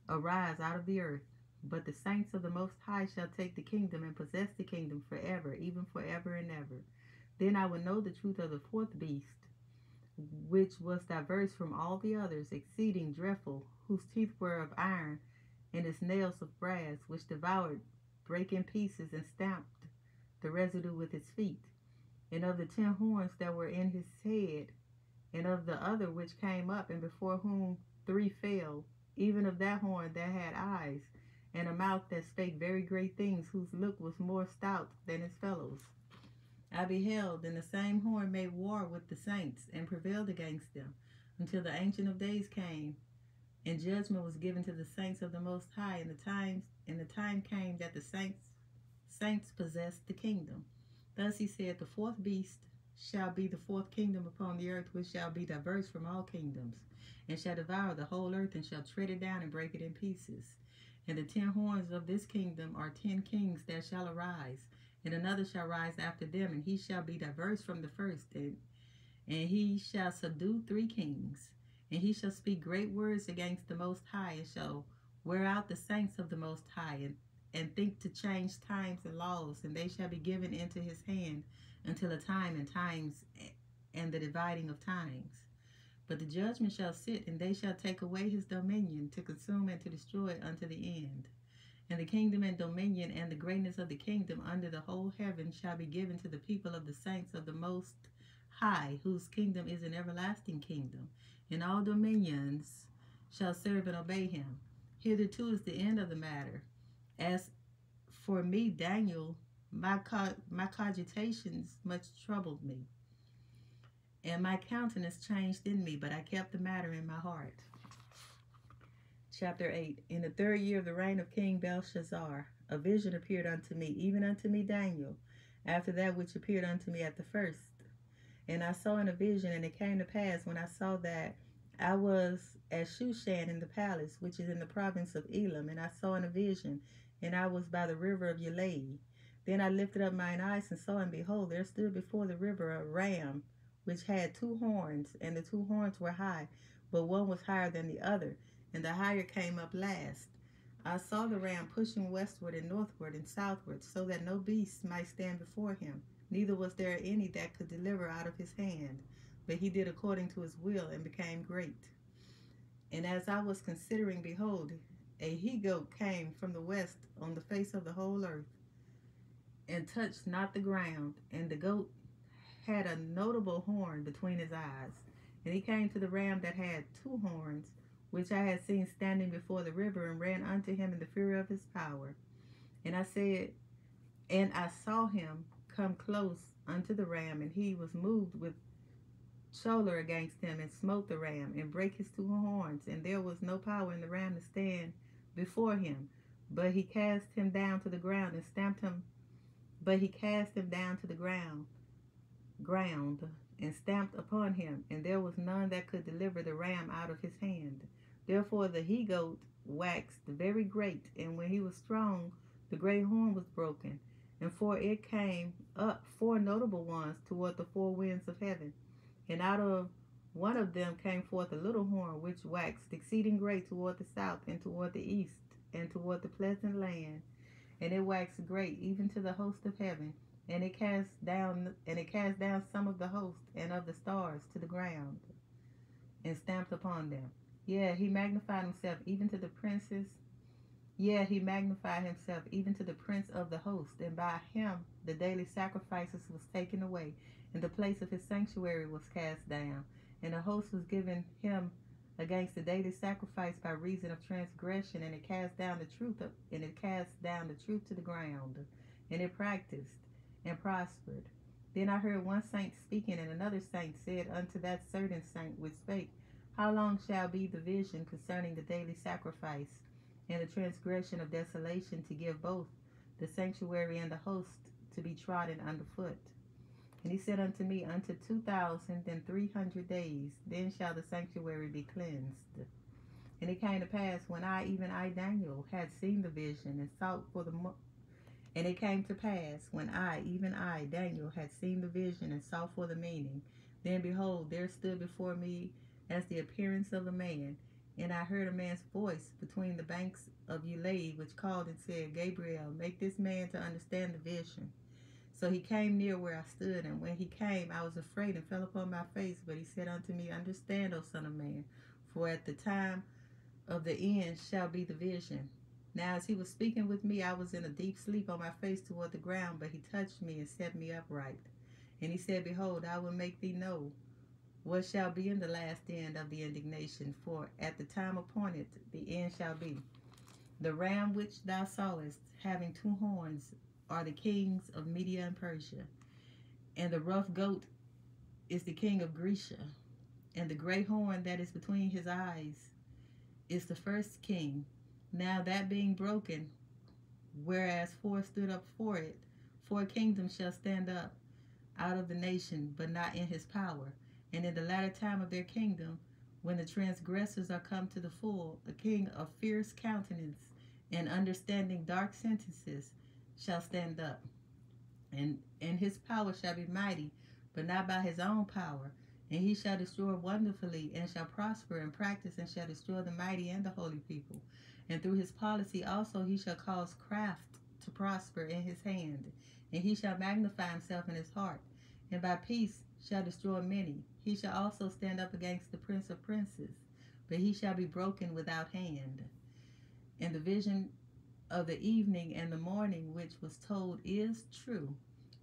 Speaker 1: arise out of the earth. But the saints of the Most High shall take the kingdom and possess the kingdom forever, even forever and ever. Then I will know the truth of the fourth beast, which was diverse from all the others, exceeding dreadful, whose teeth were of iron, and his nails of brass, which devoured, brake in pieces, and stamped the residue with its feet. And of the 10 horns that were in his head, and of the other which came up, and before whom 3 fell, even of that horn that had eyes, and a mouth that spake very great things, whose look was more stout than his fellows. I beheld, and the same horn made war with the saints, and prevailed against them, until the Ancient of Days came, and judgment was given to the saints of the Most High, and the time came that the saints possessed the kingdom. Thus he said, the fourth beast shall be the fourth kingdom upon the earth, which shall be diverse from all kingdoms, and shall devour the whole earth, and shall tread it down and break it in pieces. And the 10 horns of this kingdom are 10 kings that shall arise, and another shall rise after them, and he shall be diverse from the first, and he shall subdue 3 kings. And he shall speak great words against the Most High, and shall wear out the saints of the Most High, and think to change times and laws, and they shall be given into his hand until a time and times and the dividing of times. But the judgment shall sit, and they shall take away his dominion, to consume and to destroy it unto the end. And the kingdom and dominion and the greatness of the kingdom under the whole heaven shall be given to the people of the saints of the Most High, whose kingdom is an everlasting kingdom, and all dominions shall serve and obey him. Hitherto is the end of the matter. As for me, Daniel, my cogitations much troubled me, and my countenance changed in me, but I kept the matter in my heart. Chapter 8. In the 3rd year of the reign of King Belshazzar, a vision appeared unto me, even unto me Daniel, after that which appeared unto me at the first. And I saw in a vision, and it came to pass, when I saw that, I was at Shushan in the palace, which is in the province of Elam, and I saw in a vision, and I was by the river of Ulai. Then I lifted up mine eyes and saw, and behold, there stood before the river a ram, which had 2 horns, and the 2 horns were high, but one was higher than the other, and the higher came up last. I saw the ram pushing westward and northward and southward, so that no beast might stand before him, neither was there any that could deliver out of his hand. But he did according to his will, and became great. And as I was considering, behold, a he-goat came from the west on the face of the whole earth, and touched not the ground. And the goat had a notable horn between his eyes. And he came to the ram that had 2 horns, which I had seen standing before the river, and ran unto him in the fury of his power. And I saw him come close unto the ram, and he was moved with choler against him, and smote the ram, and brake his 2 horns, and there was no power in the ram to stand before him. But he cast him down to the ground, and stamped him. But he cast him down to the ground, and stamped upon him, and there was none that could deliver the ram out of his hand. Therefore the he-goat waxed very great, and when he was strong, the great horn was broken. And for it came up 4 notable ones toward the 4 winds of heaven. And out of one of them came forth a little horn, which waxed exceeding great toward the south, and toward the east, and toward the pleasant land. And it waxed great even to the host of heaven. And it cast down some of the host and of the stars to the ground, and stamped upon them. Yea, he magnified himself even to the princes. Yea, he magnified himself even to the prince of the host, and by him the daily sacrifices was taken away, and the place of his sanctuary was cast down, and the host was given him against the daily sacrifice by reason of transgression, and it cast down the truth to the ground, and it practiced and prospered. Then I heard one saint speaking, and another saint said unto that certain saint which spake, How long shall be the vision concerning the daily sacrifice, and the transgression of desolation, to give both the sanctuary and the host to be trodden underfoot. And he said unto me, unto 2,300 days, then shall the sanctuary be cleansed. And it came to pass, when I, even I, Daniel, had seen the vision and sought for the and it came to pass, when I, even I, Daniel, had seen the vision and sought for the meaning, then behold, there stood before me as the appearance of a man, and I heard a man's voice between the banks of Ulai, which called and said, Gabriel, make this man to understand the vision. So he came near where I stood, and when he came, I was afraid and fell upon my face. But he said unto me, understand, O son of man, for at the time of the end shall be the vision. Now as he was speaking with me, I was in a deep sleep on my face toward the ground, but he touched me and set me upright. And he said, behold, I will make thee know what shall be in the last end of the indignation, for at the time appointed the end shall be. The ram which thou sawest, having 2 horns, are the kings of Media and Persia, and the rough goat is the king of Grecia, and the great horn that is between his eyes is the first king. Now that being broken, whereas 4 stood up for it, 4 kingdoms shall stand up out of the nation, but not in his power. And in the latter time of their kingdom, when the transgressors are come to the full, a king of fierce countenance and understanding dark sentences shall stand up. And his power shall be mighty, but not by his own power. And he shall destroy wonderfully, and shall prosper and practice, and shall destroy the mighty and the holy people. And through his policy also he shall cause craft to prosper in his hand. And he shall magnify himself in his heart, and by peace shall destroy many. He shall also stand up against the prince of princes, but he shall be broken without hand. And the vision of the evening and the morning which was told is true.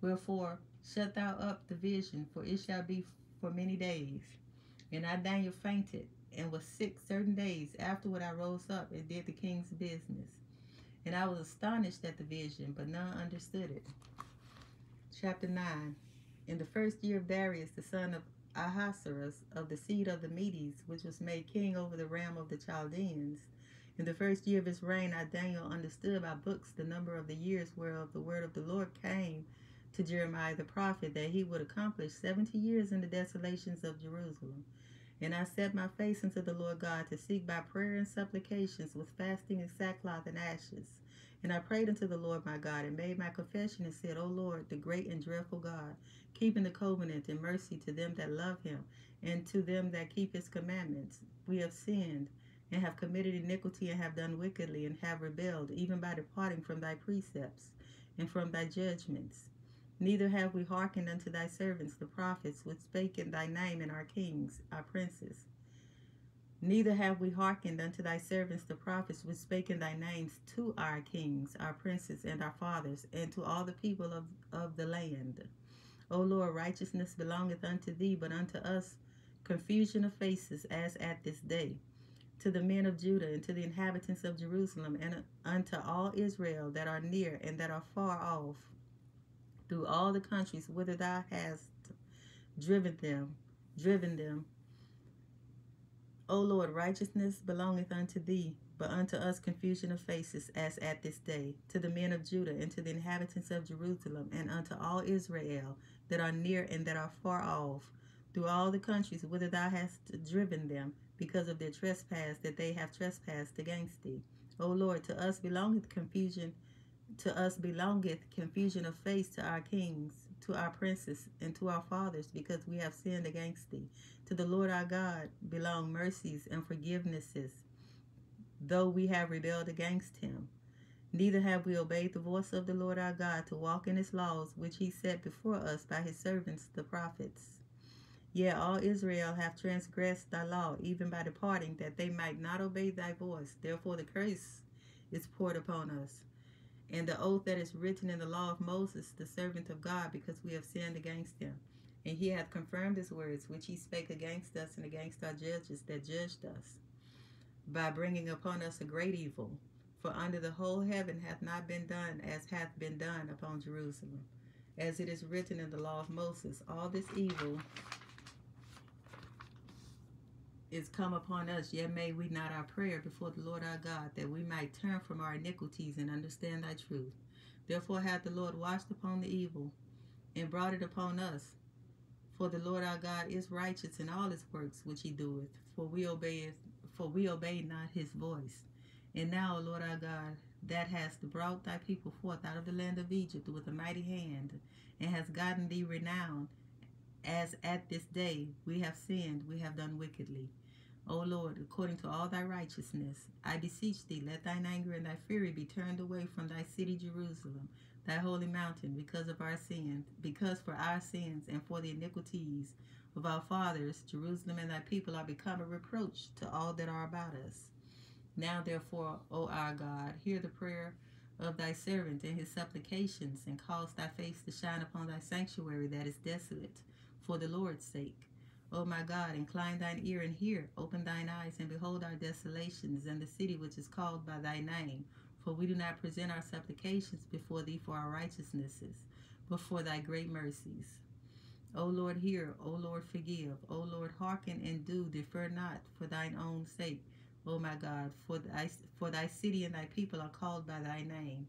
Speaker 1: Wherefore shut thou up the vision, for it shall be for many days. And I, Daniel, fainted and was sick certain days. Afterward I rose up and did the king's business. And I was astonished at the vision, but none understood it. Chapter 9. In the first year of Darius, the son of Ahasuerus, of the seed of the Medes, which was made king over the realm of the Chaldeans, in the first year of his reign, I, Daniel, understood by books the number of the years whereof the word of the Lord came to Jeremiah the prophet, that he would accomplish 70 years in the desolations of Jerusalem. And I set my face unto the Lord God to seek by prayer and supplications with fasting and sackcloth and ashes. And I prayed unto the Lord my God, and made my confession, and said, O Lord, the great and dreadful God, keeping the covenant and mercy to them that love him, and to them that keep his commandments, we have sinned, and have committed iniquity, and have done wickedly, and have rebelled, even by departing from thy precepts, and from thy judgments. Neither have we hearkened unto thy servants the prophets, which spake in thy name, and our kings, our princes. Neither have we hearkened unto thy servants the prophets, which spake in thy names to our kings, our princes, and our fathers, and to all the people of the land. O Lord, righteousness belongeth unto thee, but unto us confusion of faces, as at this day. To the men of Judah, and to the inhabitants of Jerusalem, and unto all Israel that are near and that are far off, through all the countries whither thou hast driven them. O Lord, righteousness belongeth unto thee, but unto us confusion of faces, as at this day. To the men of Judah, and to the inhabitants of Jerusalem, and unto all Israel that are near and that are far off, through all the countries whither thou hast driven them, because of their trespass that they have trespassed against thee. O Lord, to us belongeth confusion of face, to our kings, to our princes, and to our fathers, because we have sinned against thee. To the Lord our God belong mercies and forgivenesses, though we have rebelled against him. Neither have we obeyed the voice of the Lord our God, to walk in his laws, which he set before us by his servants the prophets. Yea, all Israel have transgressed thy law, even by departing, that they might not obey thy voice. Therefore the curse is poured upon us, and the oath that is written in the law of Moses, the servant of God, because we have sinned against him. And he hath confirmed his words, which he spake against us and against our judges that judged us, by bringing upon us a great evil. For under the whole heaven hath not been done as hath been done upon Jerusalem. As it is written in the law of Moses, all this evil is come upon us, yet made we not our prayer before the Lord our God, that we might turn from our iniquities and understand thy truth. Therefore hath the Lord watched upon the evil, and brought it upon us. For the Lord our God is righteous in all his works which he doeth, for we obeyed not his voice. And now, O Lord our God, that hast brought thy people forth out of the land of Egypt with a mighty hand, and hast gotten thee renown, as at this day we have sinned, we have done wickedly. O Lord, according to all thy righteousness, I beseech thee, let thine anger and thy fury be turned away from thy city Jerusalem, thy holy mountain, because for our sins and for the iniquities of our fathers, Jerusalem and thy people are become a reproach to all that are about us. Now therefore, O our God, hear the prayer of thy servant and his supplications, and cause thy face to shine upon thy sanctuary that is desolate, for the Lord's sake. O my God, incline thine ear and hear, open thine eyes and behold our desolations, and the city which is called by thy name. For we do not present our supplications before thee for our righteousnesses, but for thy great mercies. O Lord, hear. O Lord, forgive. O Lord, hearken and do. Defer not for thine own sake, O my God, for thy city and thy people are called by thy name.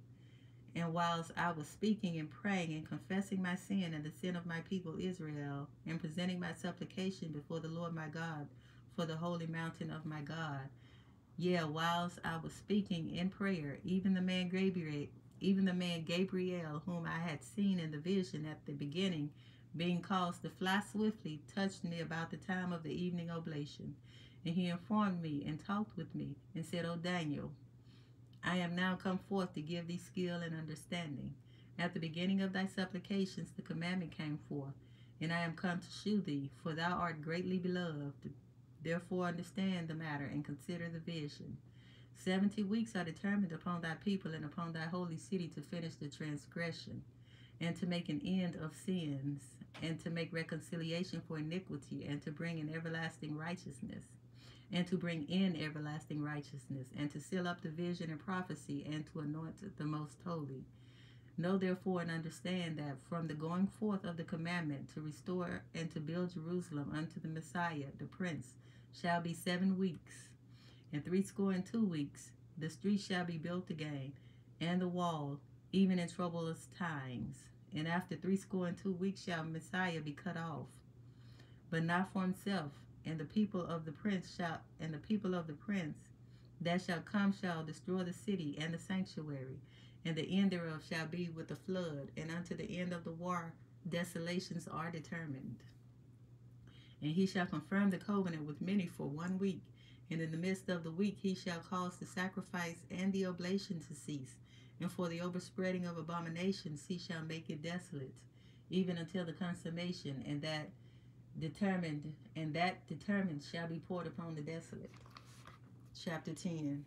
Speaker 1: And whilst I was speaking and praying and confessing my sin and the sin of my people Israel, and presenting my supplication before the Lord my God for the holy mountain of my God, whilst I was speaking in prayer, even the man Gabriel, whom I had seen in the vision at the beginning, being caused to fly swiftly, touched me about the time of the evening oblation. And he informed me and talked with me, and said, O Daniel, I am now come forth to give thee skill and understanding. At the beginning of thy supplications the commandment came forth, and I am come to shew thee, for thou art greatly beloved. Therefore understand the matter, and consider the vision. 70 weeks are determined upon thy people and upon thy holy city to finish the transgression, and to make an end of sins, and to make reconciliation for iniquity, and to bring in everlasting righteousness, and to seal up the vision and prophecy, and to anoint the most holy. Know therefore and understand that from the going forth of the commandment to restore and to build Jerusalem unto the Messiah, the Prince, shall be 7 weeks, and 62 weeks the street shall be built again, and the wall, even in troublous times. And after 62 weeks shall Messiah be cut off, but not for himself. And the people of the prince that shall come shall destroy the city and the sanctuary, and the end thereof shall be with the flood, and unto the end of the war desolations are determined. And he shall confirm the covenant with many for 1 week, and in the midst of the week he shall cause the sacrifice and the oblation to cease, and for the overspreading of abominations he shall make it desolate, even until the consummation, and that determined shall be poured upon the desolate. Chapter 10.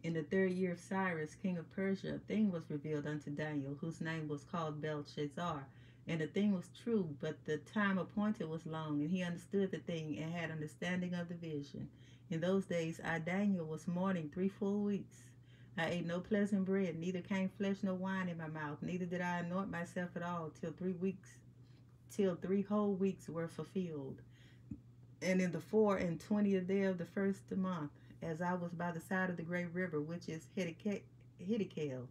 Speaker 1: In the 3rd year of Cyrus, king of Persia, a thing was revealed unto Daniel, whose name was called Belshazzar. And the thing was true, but the time appointed was long, and he understood the thing and had understanding of the vision. In those days I, Daniel, was mourning 3 full weeks. I ate no pleasant bread, neither came flesh nor wine in my mouth, neither did I anoint myself at all till 3 whole weeks were fulfilled. And in the 24th day of the 1st month, as I was by the side of the great river, which is Hiddekel,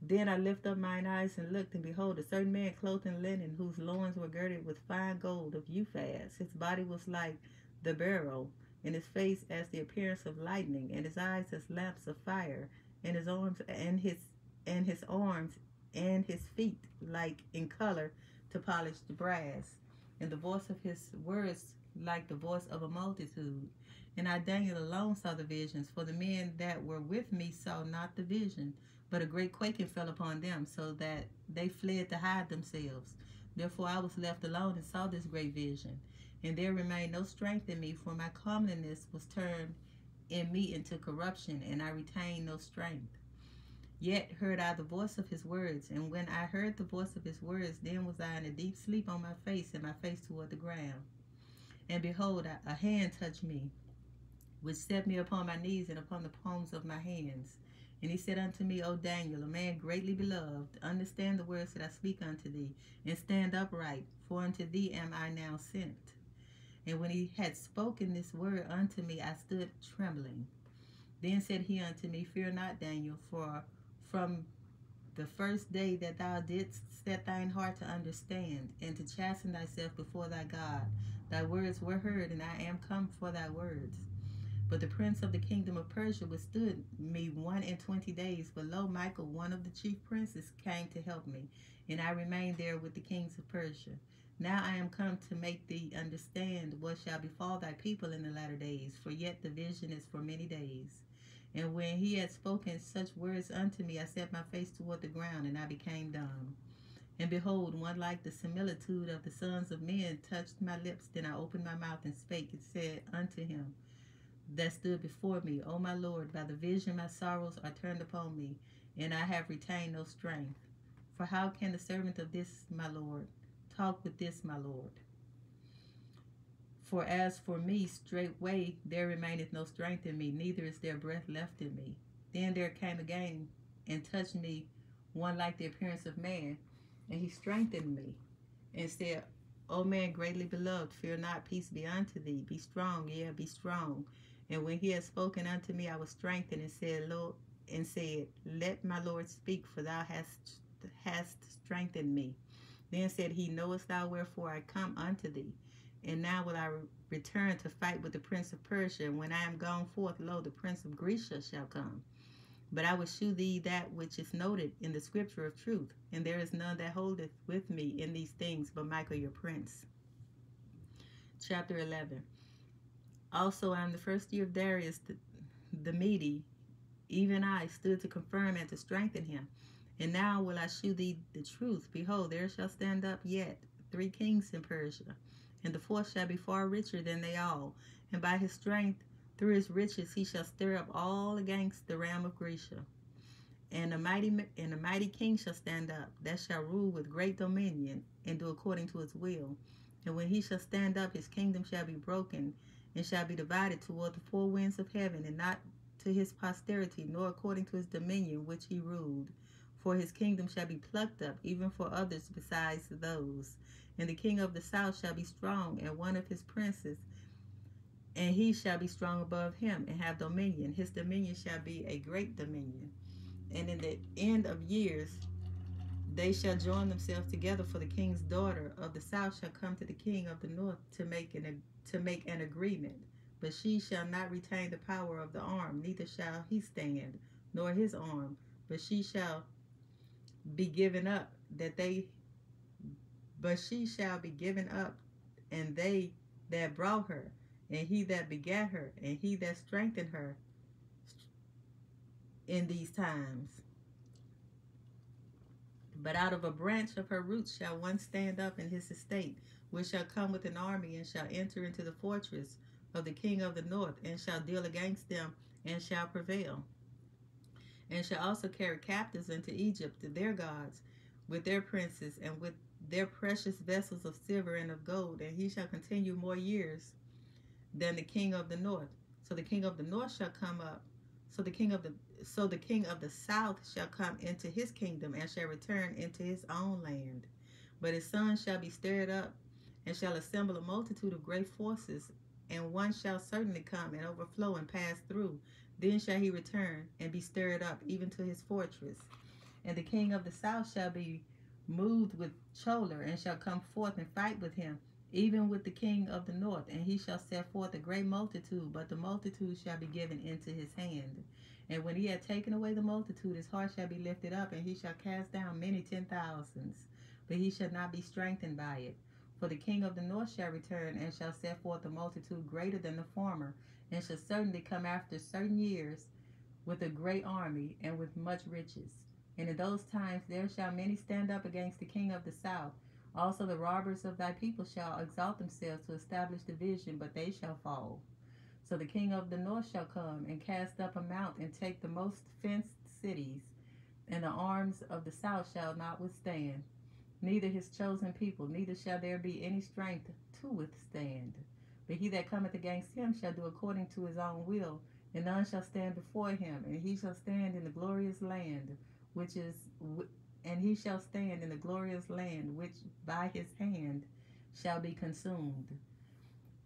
Speaker 1: then I lifted up mine eyes and looked, and behold, a certain man clothed in linen, whose loins were girded with fine gold of Uphaz. His body was like the beryl, and his face as the appearance of lightning, and his eyes as lamps of fire, and his arms and his feet like in color to polished brass, and the voice of his words like the voice of a multitude. And I, Daniel, alone saw the visions, for the men that were with me saw not the vision, but a great quaking fell upon them, so that they fled to hide themselves. Therefore I was left alone and saw this great vision, and there remained no strength in me, for my comeliness was turned in me into corruption, and I retained no strength. Yet heard I the voice of his words, and when I heard the voice of his words, then was I in a deep sleep on my face, and my face toward the ground. And behold, a hand touched me, which set me upon my knees and upon the palms of my hands. And he said unto me, O Daniel, a man greatly beloved, understand the words that I speak unto thee, and stand upright, for unto thee am I now sent. And when he had spoken this word unto me, I stood trembling. Then said he unto me, Fear not, Daniel, for from the first day that thou didst set thine heart to understand, and to chasten thyself before thy God, thy words were heard, and I am come for thy words. But the prince of the kingdom of Persia withstood me 21 days. But lo, Michael, one of the chief princes, came to help me, and I remained there with the kings of Persia. Now I am come to make thee understand what shall befall thy people in the latter days, for yet the vision is for many days. And when he had spoken such words unto me, I set my face toward the ground, and I became dumb. And behold, one like the similitude of the sons of men touched my lips. Then I opened my mouth and spake, and said unto him that stood before me, O my Lord, by the vision my sorrows are turned upon me, and I have retained no strength. For how can the servant of this my Lord talk with this my Lord? For as for me, straightway there remaineth no strength in me, neither is there breath left in me. Then there came again and touched me one like the appearance of man, and he strengthened me, and said, O man greatly beloved, fear not, peace be unto thee. Be strong, yea, be strong. And when he had spoken unto me, I was strengthened, and said, Let my Lord speak, for thou hast strengthened me. Then said he, Knowest thou wherefore I come unto thee? And now will I return to fight with the prince of Persia. And when I am gone forth, lo, the prince of Grecia shall come. But I will shew thee that which is noted in the scripture of truth, and there is none that holdeth with me in these things but Michael your prince. Chapter 11. Also I am the first year of Darius the Mede, even I stood to confirm and to strengthen him. And now will I shew thee the truth. Behold, there shall stand up yet 3 kings in Persia, and the fourth shall be far richer than they all, and by his strength through his riches he shall stir up all against the realm of Grecia. And a mighty king shall stand up, that shall rule with great dominion, and do according to his will. And when he shall stand up, his kingdom shall be broken, and shall be divided toward the 4 winds of heaven, and not to his posterity, nor according to his dominion which he ruled. For his kingdom shall be plucked up, even for others besides those. And the king of the south shall be strong, and one of his princes, and he shall be strong above him, and have dominion. His dominion shall be a great dominion. And in the end of years they shall join themselves together, for the king's daughter of the south shall come to the king of the north to make an agreement. But she shall not retain the power of the arm, neither shall he stand, nor his arm, but she shall be given up, and they that brought her, and he that begat her, and he that strengthened her in these times. But out of a branch of her roots shall one stand up in his estate, which shall come with an army, and shall enter into the fortress of the king of the north, and shall deal against them, and shall prevail. And shall also carry captives into Egypt to their gods, with their princes, and with their precious vessels of silver and of gold, and he shall continue more years than the king of the north. So the king of the north shall come up. So the king of the south shall come into his kingdom, and shall return into his own land. But his son shall be stirred up, and shall assemble a multitude of great forces, and one shall certainly come and overflow and pass through. Then shall he return and be stirred up, even to his fortress. And the king of the south shall be moved with choler, and shall come forth and fight with him, even with the king of the north. And he shall set forth a great multitude, but the multitude shall be given into his hand. And when he had taken away the multitude, his heart shall be lifted up, and he shall cast down many 10,000s, but he shall not be strengthened by it. For the king of the north shall return, and shall set forth a multitude greater than the former, and shall certainly come after certain years with a great army, and with much riches. And in those times there shall many stand up against the king of the south. Also the robbers of thy people shall exalt themselves to establish division, but they shall fall. So the king of the north shall come, and cast up a mount, and take the most fenced cities, and the arms of the south shall not withstand, neither his chosen people, neither shall there be any strength to withstand. But he that cometh against him shall do according to his own will, and none shall stand before him. And he shall stand in the glorious land, which by his hand shall be consumed.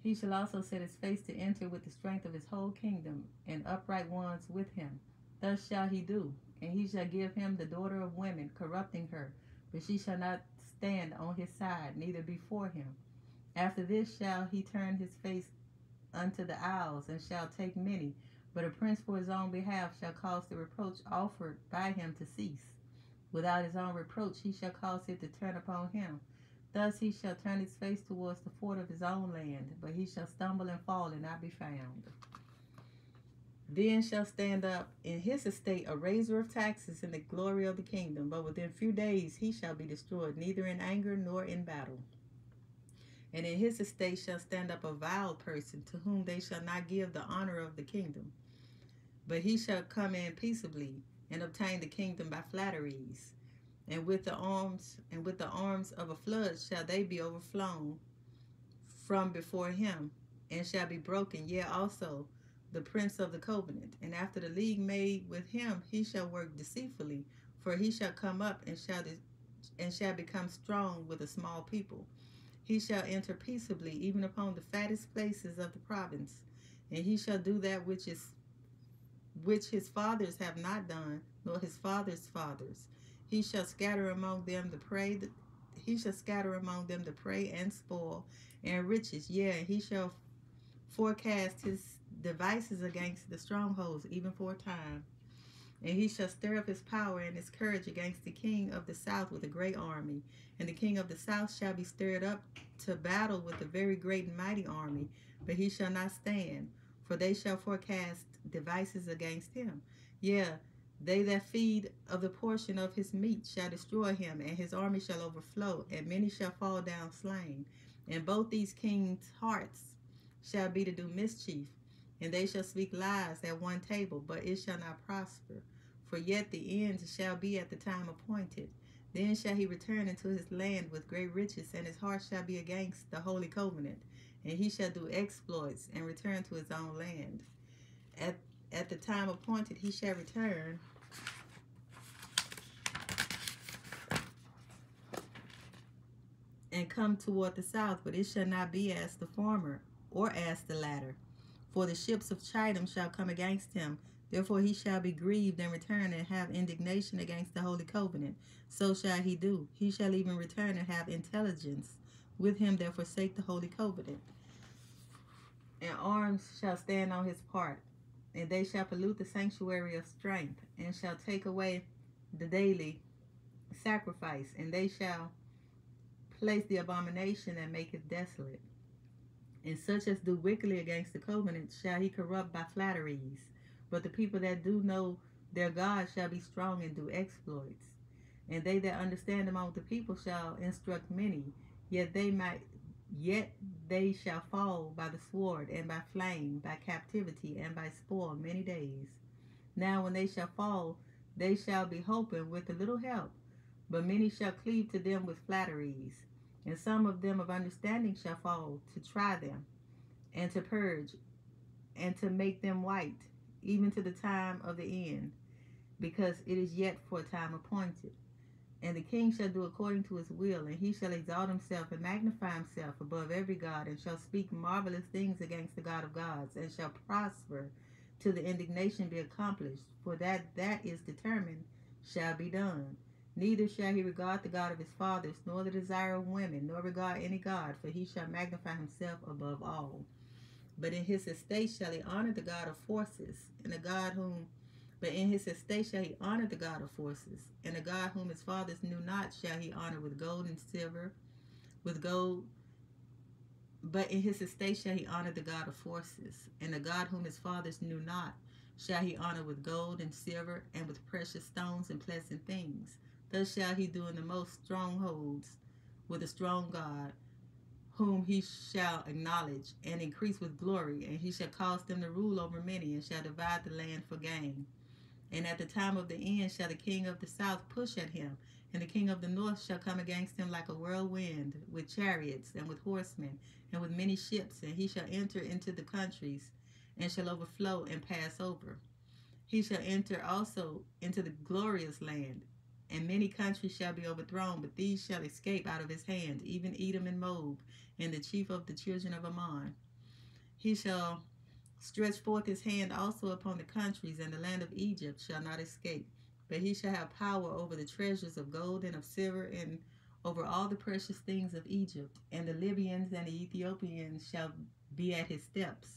Speaker 1: He shall also set his face to enter with the strength of his whole kingdom, and upright ones with him. Thus shall he do, and he shall give him the daughter of women, corrupting her, but she shall not stand on his side, neither before him. After this shall he turn his face unto the isles, and shall take many, but a prince for his own behalf shall cause the reproach offered by him to cease. Without his own reproach he shall cause it to turn upon him. Thus he shall turn his face towards the fort of his own land, but he shall stumble and fall and not be found. Then shall stand up in his estate a raiser of taxes in the glory of the kingdom, but within few days he shall be destroyed, neither in anger nor in battle. And in his estate shall stand up a vile person, to whom they shall not give the honor of the kingdom. But he shall come in peaceably, and obtain the kingdom by flatteries. And with the arms of a flood shall they be overflown from before him, and shall be broken, yea also the prince of the covenant. And after the league made with him, he shall work deceitfully, for he shall come up and shall become strong with a small people. He shall enter peaceably, even upon the fattest places of the province, and he shall do that which his fathers have not done, nor his fathers' fathers. He shall scatter among them the prey. He shall scatter among them the prey and spoil and riches. Yea, he shall forecast his devices against the strongholds, even for a time. And he shall stir up his power and his courage against the king of the south with a great army. And the king of the south shall be stirred up to battle with a very great and mighty army, but he shall not stand, for they shall forecast devices against him. Yea, they that feed of the portion of his meat shall destroy him, and his army shall overflow, and many shall fall down slain. And both these kings' hearts shall be to do mischief, and they shall speak lies at one table, but it shall not prosper. For yet the end shall be at the time appointed. Then shall he return into his land with great riches, and his heart shall be against the holy covenant. And he shall do exploits, and return to his own land. At the time appointed he shall return, and come toward the south, but it shall not be as the former, or as the latter. For the ships of Chittim shall come against him. Therefore he shall be grieved and return, and have indignation against the holy covenant. So shall he do. He shall even return and have intelligence with him that forsake the holy covenant. And arms shall stand on his part, and they shall pollute the sanctuary of strength, and shall take away the daily sacrifice, and they shall place the abomination and make it desolate. And such as do wickedly against the covenant shall he corrupt by flatteries. But the people that do know their God shall be strong and do exploits. And they that understand among the people shall instruct many, yet they shall fall by the sword, and by flame, by captivity, and by spoil many days. Now when they shall fall, they shall be hoping with a little help, but many shall cleave to them with flatteries. And some of them of understanding shall fall, to try them, and to purge, and to make them white, even to the time of the end, because it is yet for a time appointed. And the king shall do according to his will, and he shall exalt himself and magnify himself above every god, and shall speak marvelous things against the God of gods, and shall prosper till the indignation be accomplished. For that is determined shall be done. Neither shall he regard the God of his fathers, nor the desire of women, nor regard any god, for he shall magnify himself above all. But in his estate shall he honor the God of forces, and But in his estate shall he honor the God of forces, and a God whom his fathers knew not shall he honor with gold and silver, with gold. But in his estate shall he honor the God of forces, and a God whom his fathers knew not shall he honor with gold and silver, and with precious stones and pleasant things. Thus shall he do in the most strongholds with a strong God, whom he shall acknowledge, and increase with glory, and he shall cause them to rule over many, and shall divide the land for gain. And at the time of the end shall the king of the south push at him, and the king of the north shall come against him like a whirlwind, with chariots, and with horsemen, and with many ships, and he shall enter into the countries, and shall overflow and pass over. He shall enter also into the glorious land, and many countries shall be overthrown, but these shall escape out of his hand, even Edom and Moab, and the chief of the children of Ammon. He shall stretch forth his hand also upon the countries, and the land of Egypt shall not escape. But he shall have power over the treasures of gold and of silver, and over all the precious things of Egypt. And the Libyans and the Ethiopians shall be at his steps.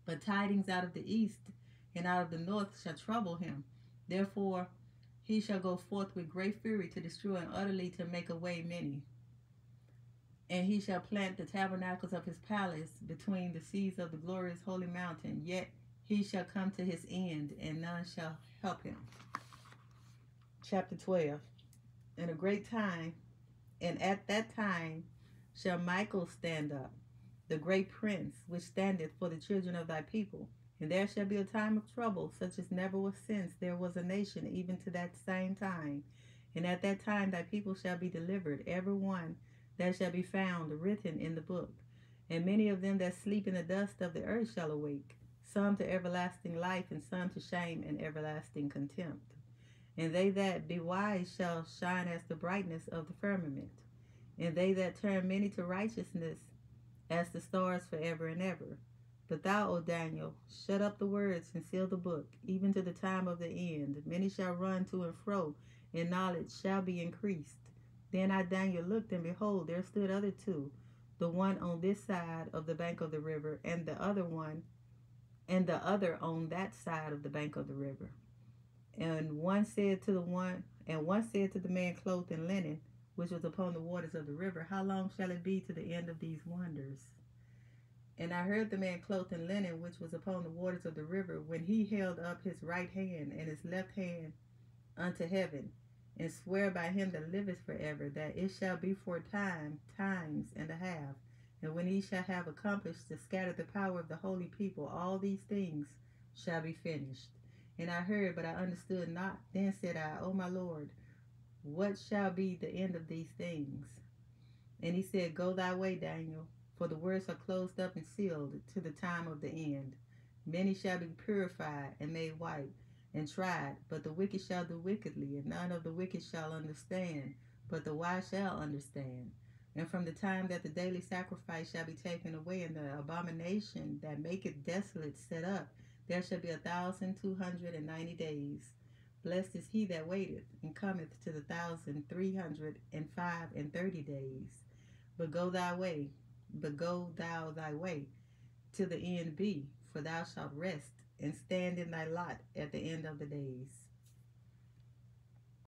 Speaker 1: But tidings out of the east and out of the north shall trouble him. Therefore he shall go forth with great fury to destroy and utterly to make away many. And he shall plant the tabernacles of his palace between the seas of the glorious holy mountain. Yet he shall come to his end, and none shall help him. Chapter 12. In a great time, and at that time shall Michael stand up, the great prince, which standeth for the children of thy people. And there shall be a time of trouble, such as never was since there was a nation, even to that same time. And at that time thy people shall be delivered, every one that shall be found written in the book. And many of them that sleep in the dust of the earth shall awake, some to everlasting life, and some to shame and everlasting contempt. And they that be wise shall shine as the brightness of the firmament, and they that turn many to righteousness as the stars forever and ever. But thou, O Daniel, shut up the words and seal the book, even to the time of the end. Many shall run to and fro, and knowledge shall be increased. Then I, Daniel, looked, and behold, there stood other two, the one on this side of the bank of the river, and the other on that side of the bank of the river. And one said to the man clothed in linen, which was upon the waters of the river, How long shall it be to the end of these wonders? And I heard the man clothed in linen, which was upon the waters of the river, when he held up his right hand and his left hand unto heaven, and swear by him that liveth forever, that it shall be for times and a half. And when he shall have accomplished to scatter the power of the holy people, all these things shall be finished. And I heard, but I understood not. Then said I, O my Lord, what shall be the end of these things? And he said, Go thy way, Daniel, for the words are closed up and sealed to the time of the end. Many shall be purified and made white and tried, but the wicked shall do wickedly, and none of the wicked shall understand, but the wise shall understand. And from the time that the daily sacrifice shall be taken away, and the abomination that maketh desolate set up, there shall be 1,290 days. Blessed is he that waiteth, and cometh to the 1,330 days. But go thou thy way, till the end be, for thou shalt rest, and stand in thy lot at the end of the days.